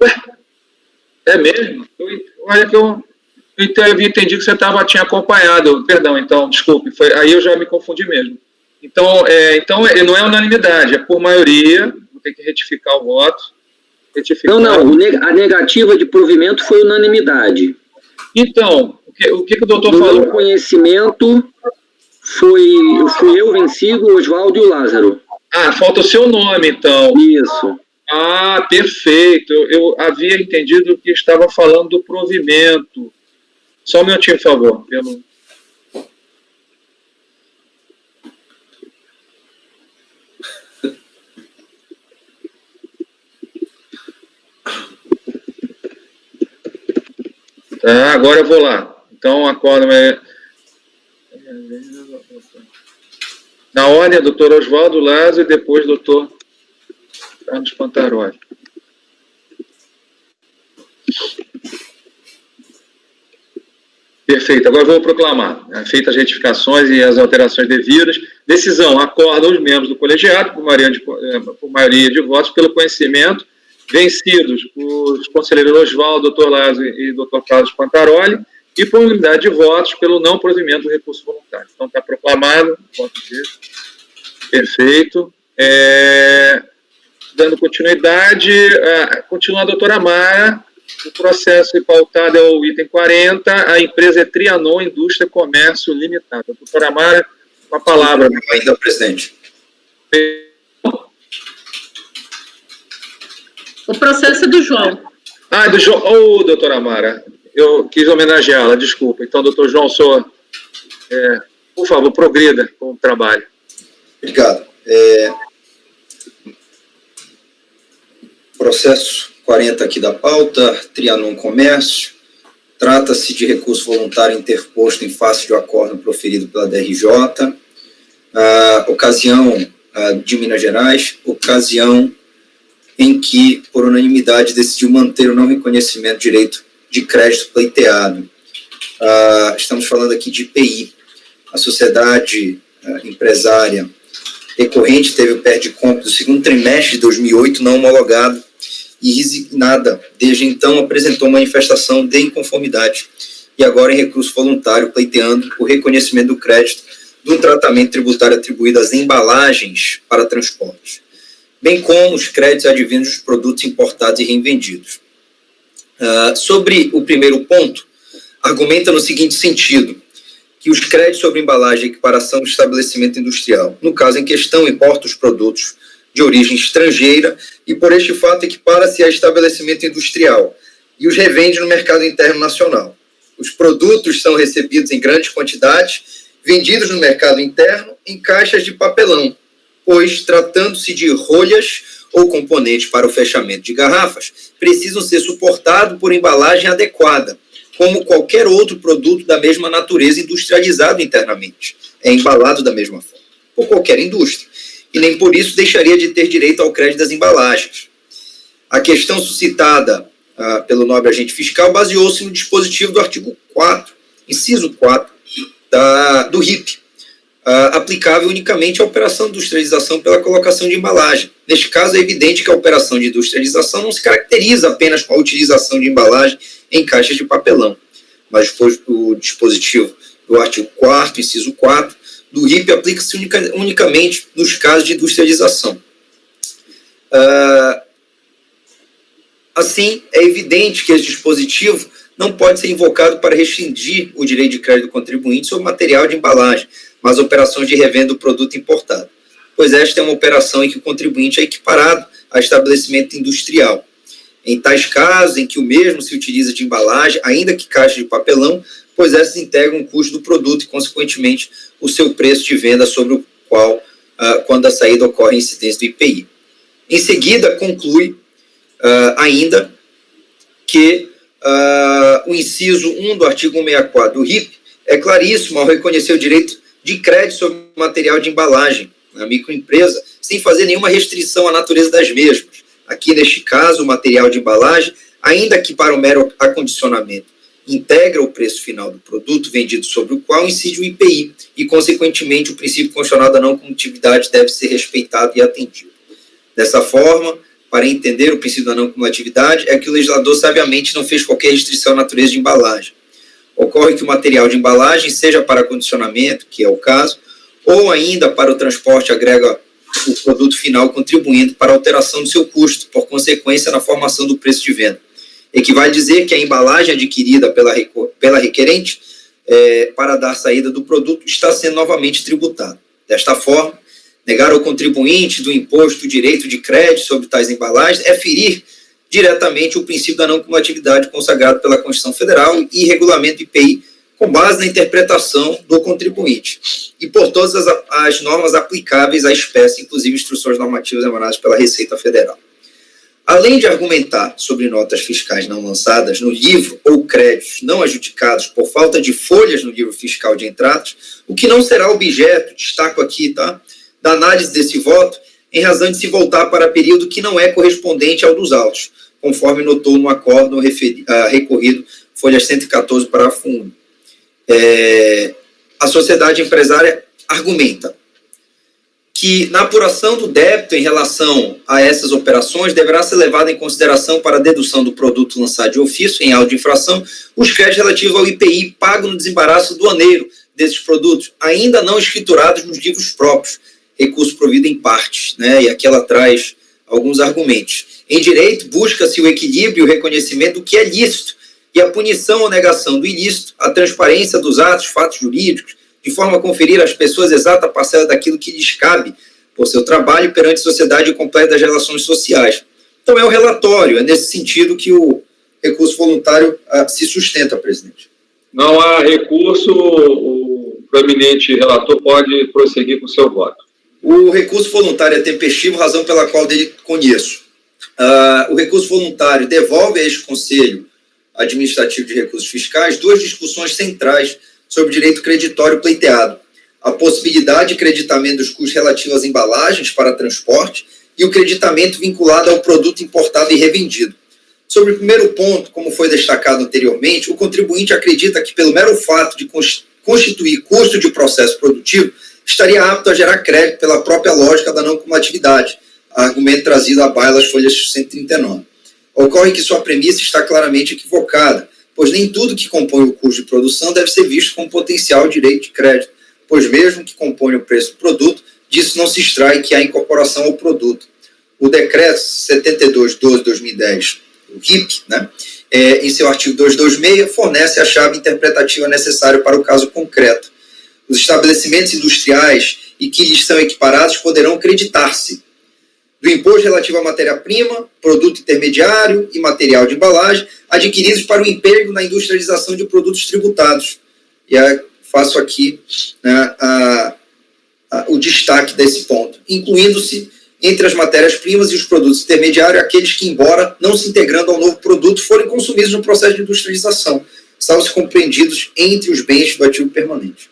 Ué, é mesmo? Olha que eu entendi que você tinha acompanhado. Perdão, então, desculpe. Aí eu já me confundi mesmo. Então, não é unanimidade, é por maioria. Vou ter que retificar o voto. Não, a negativa de provimento foi unanimidade. Então, o O que o doutor No falou? meu conhecimento, fui eu vencido, o Oswaldo e o Lázaro. Ah, falta o seu nome, então. Isso. Ah, perfeito. Eu havia entendido que estava falando do provimento. Só um minutinho, por favor. Tá, agora eu vou lá. Então, acorda. Na ordem, doutor Oswaldo Lázaro e depois doutor Carlos Pantaroli. Perfeito. Agora vou proclamar. Feitas as retificações e as alterações devidas. Decisão. Acordam os membros do colegiado, por maioria de votos, pelo conhecimento, vencidos os conselheiros Oswaldo, doutor Lázaro e doutor Carlos Pantaroli, e por unanimidade de votos pelo não provimento do recurso voluntário. Então, está proclamado. Perfeito. Dando continuidade, continua a doutora Mara. O processo pautado é o item 40, a empresa é Trianon Indústria Comércio Limitada. Doutora Mara, com a palavra. Ainda, presidente. O processo é do João. Ah, do João. Doutora Mara, eu quis homenageá-la, desculpa. Então, doutor João, por favor, progrida com o trabalho. Obrigado. Processo 40 aqui da pauta, Trianon Comércio. Trata-se de recurso voluntário interposto em face de um acórdão proferido pela DRJ. Ocasião de Minas Gerais, ocasião em que, por unanimidade, decidiu manter o não reconhecimento de direito de crédito pleiteado. Estamos falando aqui de IPI. A sociedade empresária recorrente teve o PER de compra do segundo trimestre de 2008 não homologado e resignada. Desde então, apresentou manifestação de inconformidade e agora em recurso voluntário pleiteando o reconhecimento do crédito do tratamento tributário atribuído às embalagens para transporte, bem como os créditos advindos dos produtos importados e reinvendidos. Sobre o primeiro ponto, argumenta no seguinte sentido, que os créditos sobre embalagem e equiparação do estabelecimento industrial, no caso em questão, importa os produtos de origem estrangeira e, por este fato, equipara-se a estabelecimento industrial e os revende no mercado interno nacional. Os produtos são recebidos em grandes quantidades, vendidos no mercado interno em caixas de papelão, pois, tratando-se de rolhas ou componentes para o fechamento de garrafas, precisam ser suportados por embalagem adequada, como qualquer outro produto da mesma natureza industrializado internamente. É embalado da mesma forma, por qualquer indústria, e nem por isso deixaria de ter direito ao crédito das embalagens. A questão suscitada pelo nobre agente fiscal baseou-se no dispositivo do artigo 4, inciso 4, do RIP, aplicável unicamente à operação de industrialização pela colocação de embalagem. Neste caso, é evidente que a operação de industrialização não se caracteriza apenas com a utilização de embalagem em caixas de papelão, mas o dispositivo do artigo 4º, inciso 4, do RIP aplica-se unicamente nos casos de industrialização. Assim, é evidente que esse dispositivo não pode ser invocado para restringir o direito de crédito do contribuinte sobre material de embalagem, mas operações de revenda do produto importado, pois esta é uma operação em que o contribuinte é equiparado a estabelecimento industrial. Em tais casos em que o mesmo se utiliza de embalagem, ainda que caixa de papelão, pois essas integram o custo do produto e, consequentemente, o seu preço de venda sobre o qual, quando a saída ocorre a incidência do IPI. Em seguida, conclui ainda que o inciso 1 do artigo 164 do RIP é claríssimo ao reconhecer o direito de crédito sobre material de embalagem na microempresa, sem fazer nenhuma restrição à natureza das mesmas. Aqui, neste caso, o material de embalagem, ainda que para o mero acondicionamento, integra o preço final do produto vendido sobre o qual incide o IPI e, consequentemente, o princípio constitucional da não cumulatividade deve ser respeitado e atendido. Dessa forma, para entender o princípio da não cumulatividade, é que o legislador sabiamente não fez qualquer restrição à natureza de embalagem. Ocorre que o material de embalagem, seja para acondicionamento, que é o caso, ou ainda para o transporte, agrega o produto final contribuindo para a alteração do seu custo, por consequência na formação do preço de venda. Equivale dizer que a embalagem adquirida pela pela requerente para dar saída do produto está sendo novamente tributado. Desta forma, negar ao contribuinte do imposto o direito de crédito sobre tais embalagens é ferir diretamente o princípio da não cumulatividade consagrado pela Constituição Federal e regulamento IPI, com base na interpretação do contribuinte, e por todas as normas aplicáveis à espécie, inclusive instruções normativas emanadas pela Receita Federal. Além de argumentar sobre notas fiscais não lançadas no livro ou créditos não adjudicados por falta de folhas no livro fiscal de entradas, o que não será objeto, destaco aqui, tá, da análise desse voto, em razão de se voltar para período que não é correspondente ao dos autos, conforme notou no acórdão recorrido, folha 114, parágrafo 1. A sociedade empresária argumenta que na apuração do débito em relação a essas operações deverá ser levado em consideração para a dedução do produto lançado de ofício em auto de infração os créditos relativos ao IPI pago no desembaraço aduaneiro desses produtos, ainda não escriturados nos livros próprios, recurso provido em partes, né? E aqui ela traz alguns argumentos. Em direito, busca-se o equilíbrio e o reconhecimento do que é lícito e a punição ou negação do ilícito, a transparência dos atos, fatos jurídicos, de forma a conferir às pessoas exata parcela daquilo que lhes cabe por seu trabalho perante a sociedade completa das relações sociais. Então, é o relatório, é nesse sentido que o recurso voluntário se sustenta, presidente. Não há recurso, o proeminente relator pode prosseguir com o seu voto. O recurso voluntário é tempestivo, razão pela qual dele conheço. O recurso voluntário devolve a este Conselho Administrativo de Recursos Fiscais duas discussões centrais sobre o direito creditório pleiteado: a possibilidade de creditamento dos custos relativos às embalagens para transporte e o creditamento vinculado ao produto importado e revendido. Sobre o primeiro ponto, como foi destacado anteriormente, o contribuinte acredita que, pelo mero fato de constituir custo de processo produtivo, estaria apto a gerar crédito pela própria lógica da não cumulatividade, argumento trazido à baila das folhas 139. Ocorre que sua premissa está claramente equivocada, pois nem tudo que compõe o custo de produção deve ser visto como potencial direito de crédito, pois mesmo que compõe o preço do produto, disso não se extrai que há incorporação ao produto. O decreto 72/12/2010, o RIP, né, em seu artigo 226, fornece a chave interpretativa necessária para o caso concreto. Os estabelecimentos industriais e que lhes são equiparados poderão creditar-se do imposto relativo à matéria-prima, produto intermediário e material de embalagem, adquiridos para o emprego na industrialização de produtos tributados. E faço aqui, né, o destaque desse ponto, incluindo-se entre as matérias-primas e os produtos intermediários aqueles que, embora não se integrando ao novo produto, forem consumidos no processo de industrialização, salvo-se compreendidos entre os bens do ativo permanente.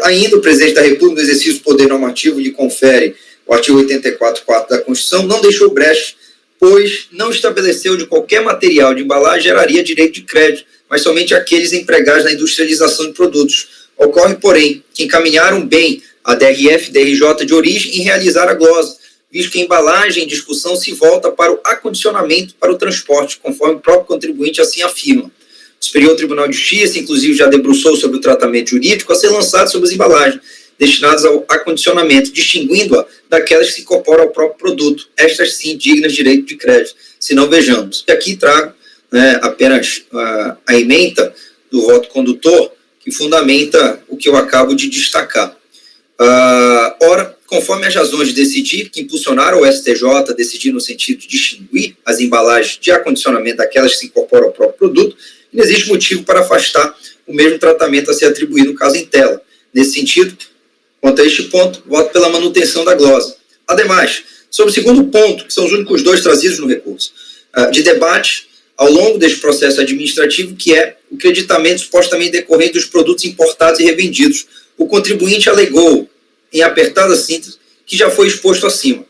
Ainda o presidente da República, no exercício do poder normativo, lhe confere o artigo 84.4 da Constituição, não deixou brecha, pois não estabeleceu de qualquer material de embalagem geraria direito de crédito, mas somente aqueles empregados na industrialização de produtos. Ocorre, porém, que encaminharam bem a DRF e DRJ de origem em realizar a glosa, visto que a embalagem em discussão se volta para o acondicionamento para o transporte, conforme o próprio contribuinte assim afirma. O Superior Tribunal de Justiça, inclusive, já debruçou sobre o tratamento jurídico a ser lançado sobre as embalagens destinadas ao acondicionamento, distinguindo-a daquelas que se incorporam ao próprio produto, estas sim dignas de direito de crédito, se não vejamos. E aqui trago, né, apenas a ementa do voto condutor, que fundamenta o que eu acabo de destacar. Ora, conforme as razões de decidir, que impulsionaram o STJ a decidir no sentido de distinguir as embalagens de acondicionamento daquelas que se incorporam ao próprio produto, não existe motivo para afastar o mesmo tratamento a ser atribuído no caso em tela. Nesse sentido, quanto a este ponto, voto pela manutenção da glosa. Ademais, sobre o segundo ponto, que são os únicos dois trazidos no recurso, de debate ao longo deste processo administrativo, que é o creditamento supostamente decorrente dos produtos importados e revendidos, o contribuinte alegou, em apertada síntese, que já foi exposto acima.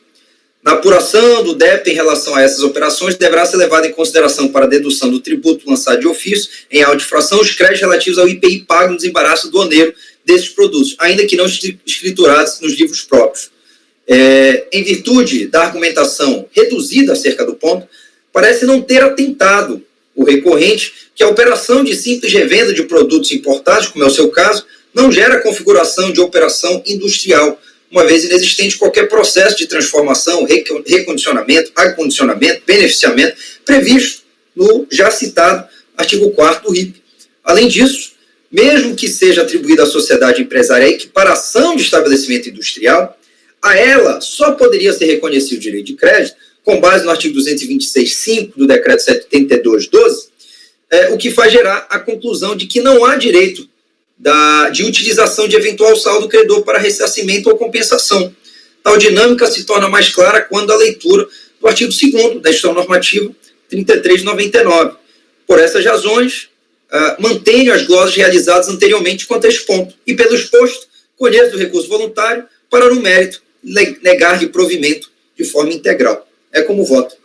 Na apuração do débito em relação a essas operações, deverá ser levado em consideração para a dedução do tributo lançado de ofício em auto de infração os créditos relativos ao IPI pago no desembaraço aduaneiro desses produtos, ainda que não escriturados nos livros próprios. Em virtude da argumentação reduzida acerca do ponto, parece não ter atentado o recorrente que a operação de simples revenda de produtos importados, como é o seu caso, não gera configuração de operação industrial, uma vez inexistente qualquer processo de transformação, recondicionamento, acondicionamento, beneficiamento, previsto no já citado artigo 4º do RIP. Além disso, mesmo que seja atribuída à sociedade empresária a equiparação de estabelecimento industrial, a ela só poderia ser reconhecido o direito de crédito com base no artigo 226.5 do Decreto 72/12, o que faz gerar a conclusão de que não há direito de utilização de eventual saldo credor para ressarcimento ou compensação. Tal dinâmica se torna mais clara quando a leitura do artigo 2º da Instituição Normativa 33/99. Por essas razões, mantenho as glosas realizadas anteriormente quanto a este ponto e, pelo exposto, conheço o recurso voluntário para, no mérito, negar-lhe provimento de forma integral. É como voto.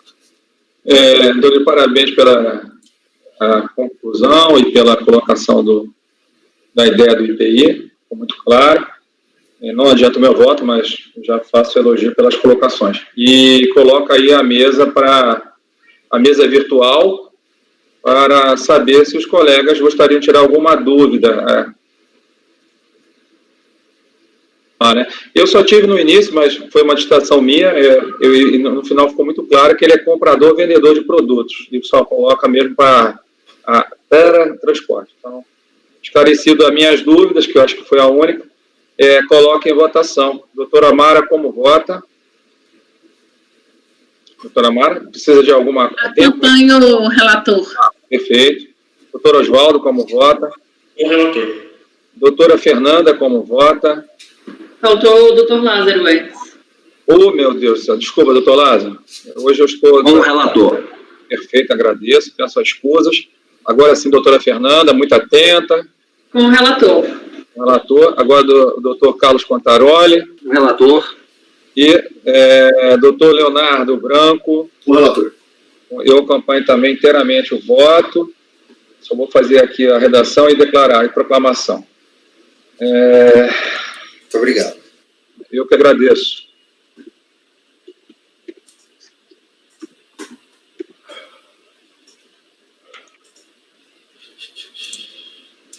Dou-lhe parabéns pela a conclusão e pela colocação da ideia do IPI, ficou muito claro. Não adianta o meu voto, mas já faço elogio pelas colocações. E coloco aí a mesa virtual para saber se os colegas gostariam de tirar alguma dúvida. Né? Eu só tive no início, mas foi uma distração minha, no final ficou muito claro que ele é comprador, vendedor de produtos, e só coloca mesmo para transporte. Então, esclarecido as minhas dúvidas, que eu acho que foi a única, coloque em votação. Doutora Mara, como vota? Doutora Mara, precisa de alguma... Acompanho o relator. Perfeito. Doutor Oswaldo, como vota? O relator. Doutora Fernanda, como vota? Faltou o doutor Lázaro antes. Oh, meu Deus do céu. Desculpa, doutor Lázaro. Hoje eu estou... Como relator. Perfeito, agradeço. Peço as coisas. Agora sim, doutora Fernanda, muito atenta. Com o relator. Relator. Agora, o doutor Carlos Contaroli. O relator. E doutor Leonardo Branco. O relator. Eu acompanho também inteiramente o voto. Só vou fazer aqui a redação e declarar a proclamação. Muito obrigado. Eu que agradeço.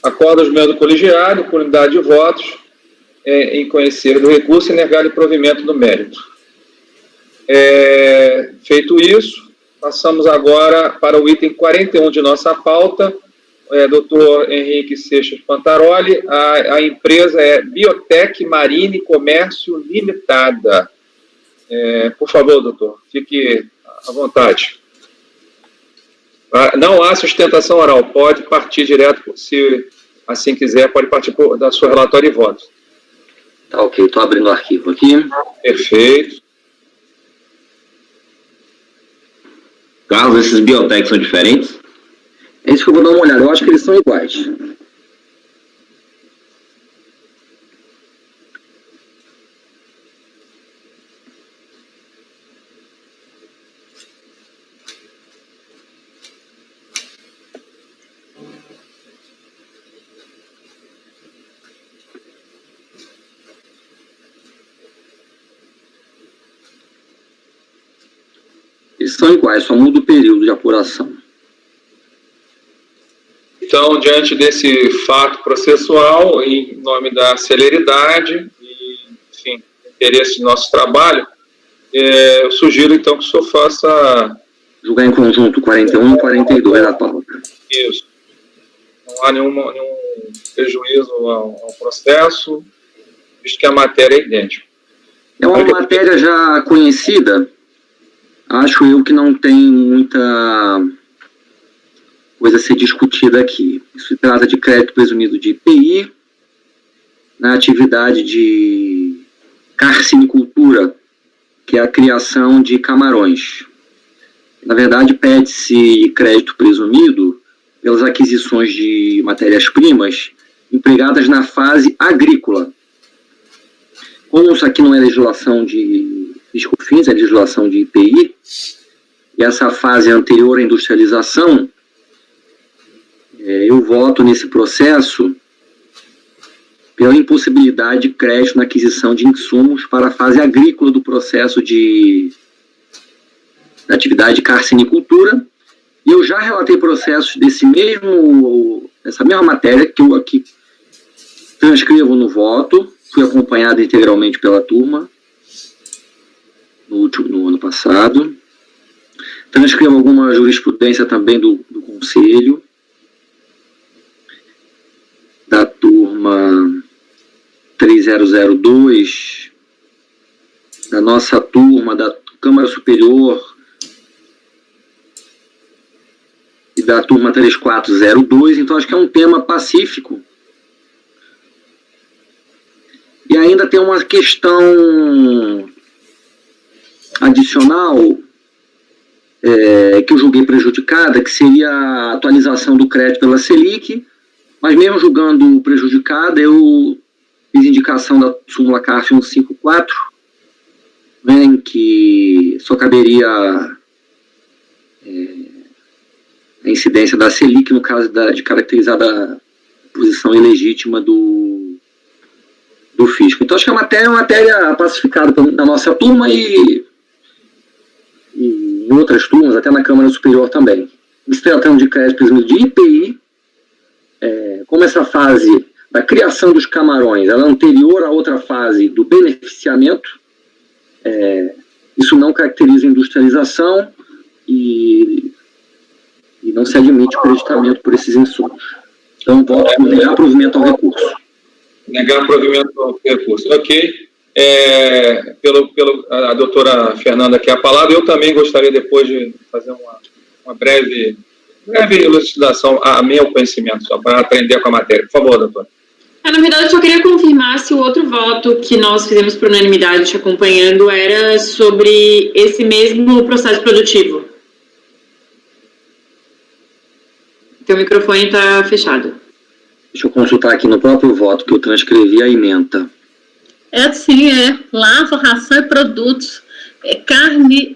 Acordo os membros do colegiado, por unidade de votos, em conhecer do recurso e negar-lhe provimento do mérito. Feito isso, passamos agora para o item 41 de nossa pauta. Doutor Henrique Seixas Pantaroli, a empresa é Biotec Marine Comércio Limitada. Por favor, doutor, fique à vontade. Não há sustentação oral, pode partir direto, se assim quiser, pode partir da sua relatório e voto. Tá ok, estou abrindo o arquivo aqui. Perfeito. Carlos, esses biotech são diferentes? É isso que eu vou dar uma olhada, eu acho que eles são iguais. Eles são iguais, só muda o período de apuração. Então, diante desse fato processual, em nome da celeridade e, enfim, interesse do nosso trabalho, eu sugiro, então, que o senhor faça... Julgar em conjunto 41 e 42 da pauta. Isso. Não há nenhum prejuízo ao processo, visto que a matéria é idêntica. É uma matéria já conhecida, acho eu que não tem muita coisa a ser discutida aqui. Isso se trata de crédito presumido de IPI, na atividade de carcinicultura, que é a criação de camarões. Na verdade, pede-se crédito presumido pelas aquisições de matérias-primas empregadas na fase agrícola. Como isso aqui não é legislação de PIS/COFINS, é legislação de IPI, e essa fase anterior à industrialização, eu voto nesse processo pela impossibilidade de crédito na aquisição de insumos para a fase agrícola do processo da atividade de carcinicultura, e eu já relatei processos dessa mesma matéria que eu aqui transcrevo no voto, fui acompanhado integralmente pela turma no ano passado, transcrevo alguma jurisprudência também do Conselho, turma 3002, da nossa turma da Câmara Superior e da turma 3402, então acho que é um tema pacífico. E ainda tem uma questão adicional que eu julguei prejudicada, que seria a atualização do crédito pela Selic, mas mesmo julgando prejudicada, eu fiz indicação da súmula CARF 154, né, em que só caberia a incidência da Selic no caso de caracterizar a posição ilegítima do fisco. Então, acho que é uma matéria pacificada na nossa turma e em outras turmas, até na Câmara Superior também. Se tratando de crédito de IPI, como essa fase da criação dos camarões ela é anterior à outra fase do beneficiamento, isso não caracteriza industrialização e não se admite o creditamento por esses insumos. Então, voto por negar provimento ao recurso. Negar provimento ao recurso. Ok. A doutora Fernanda quer a palavra. Eu também gostaria depois de fazer uma breve elucidação a meu conhecimento, só para aprender com a matéria. Por favor, doutora. Na verdade, eu só queria confirmar se o outro voto que nós fizemos por unanimidade te acompanhando era sobre esse mesmo processo produtivo. Teu microfone está fechado. Deixa eu consultar aqui no próprio voto que eu transcrevi a ementa. Sim, lava, ração e produtos.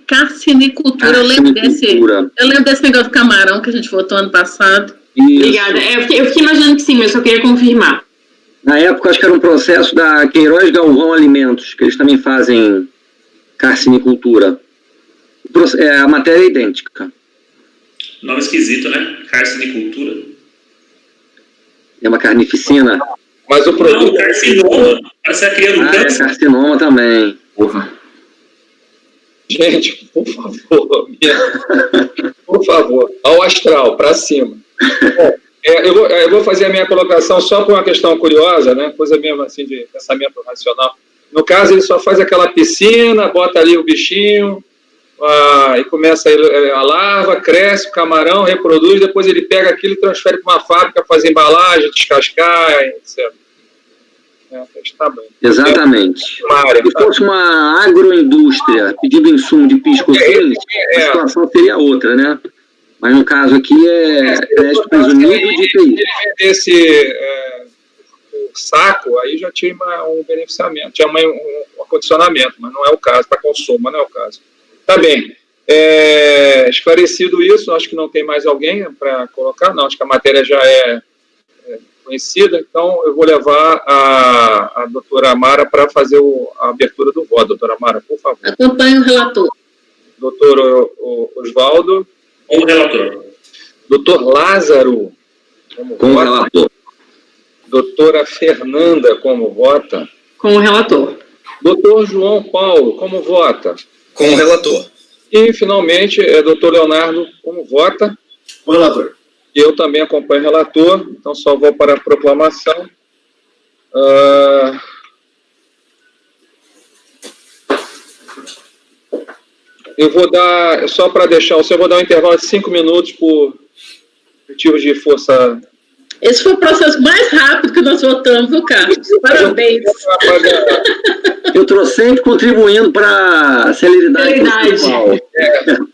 Carcinicultura. Eu lembro desse negócio do camarão que a gente votou ano passado. Isso. Obrigada. Eu fiquei imaginando que sim, mas eu só queria confirmar. Na época, acho que era um processo da Queiroz Galvão Alimentos, que eles também fazem carcinicultura. A matéria é idêntica. Nome esquisito, né? Carcinicultura. É uma carnificina. Mas o produto... Não, carcinoma. Parece que criando câncer. É carcinoma também. Porra. Gente, por favor. Por favor. Ao astral, para cima. Eu vou fazer a minha colocação só por uma questão curiosa, né? Coisa mesmo assim de pensamento racional. No caso, ele só faz aquela piscina, bota ali o bichinho, e começa a larva, cresce o camarão, reproduz, depois ele pega aquilo e transfere para uma fábrica, fazer embalagem, descascar, etc. Tá bem. Exatamente. Se fosse uma agroindústria pedindo insumo de piscofins, a situação seria outra, né? Mas no caso aqui crédito presumido de IPI. Se ele vendesse o saco, aí já tinha um beneficiamento, tinha um acondicionamento, mas não é o caso, para consumo, mas não é o caso. Tá bem. Esclarecido isso, acho que não tem mais alguém para colocar, não, acho que a matéria já é conhecida, então eu vou levar a doutora Amara para fazer a abertura do voto. Doutora Amara, por favor. Acompanhe o relator. Doutor Osvaldo. Com o relator. Doutor Lázaro, como com vota? O relator. Doutora Fernanda, como vota? Com o relator. Doutor João Paulo, como vota? Com o relator. E, finalmente, doutor Leonardo, como vota? Com o relator. E eu também acompanho o relator, então só vou para a proclamação. Eu vou dar, só para deixar, eu vou dar um intervalo de 5 minutos por motivos de força. Esse foi o processo mais rápido que nós votamos, viu, Carlos? Parabéns. Eu estou sempre contribuindo para a celeridade.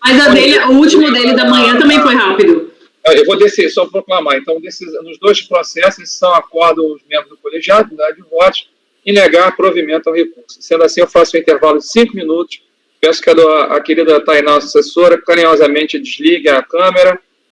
Mas o último dele da manhã também foi rápido. Eu vou descer, só proclamar. Então, nos dois processos, são acordo os membros do colegiado, unidade de votos, e negar provimento ao recurso. Sendo assim, eu faço um intervalo de 5 minutos. Peço que a querida Tainá, assessora, carinhosamente desligue a câmera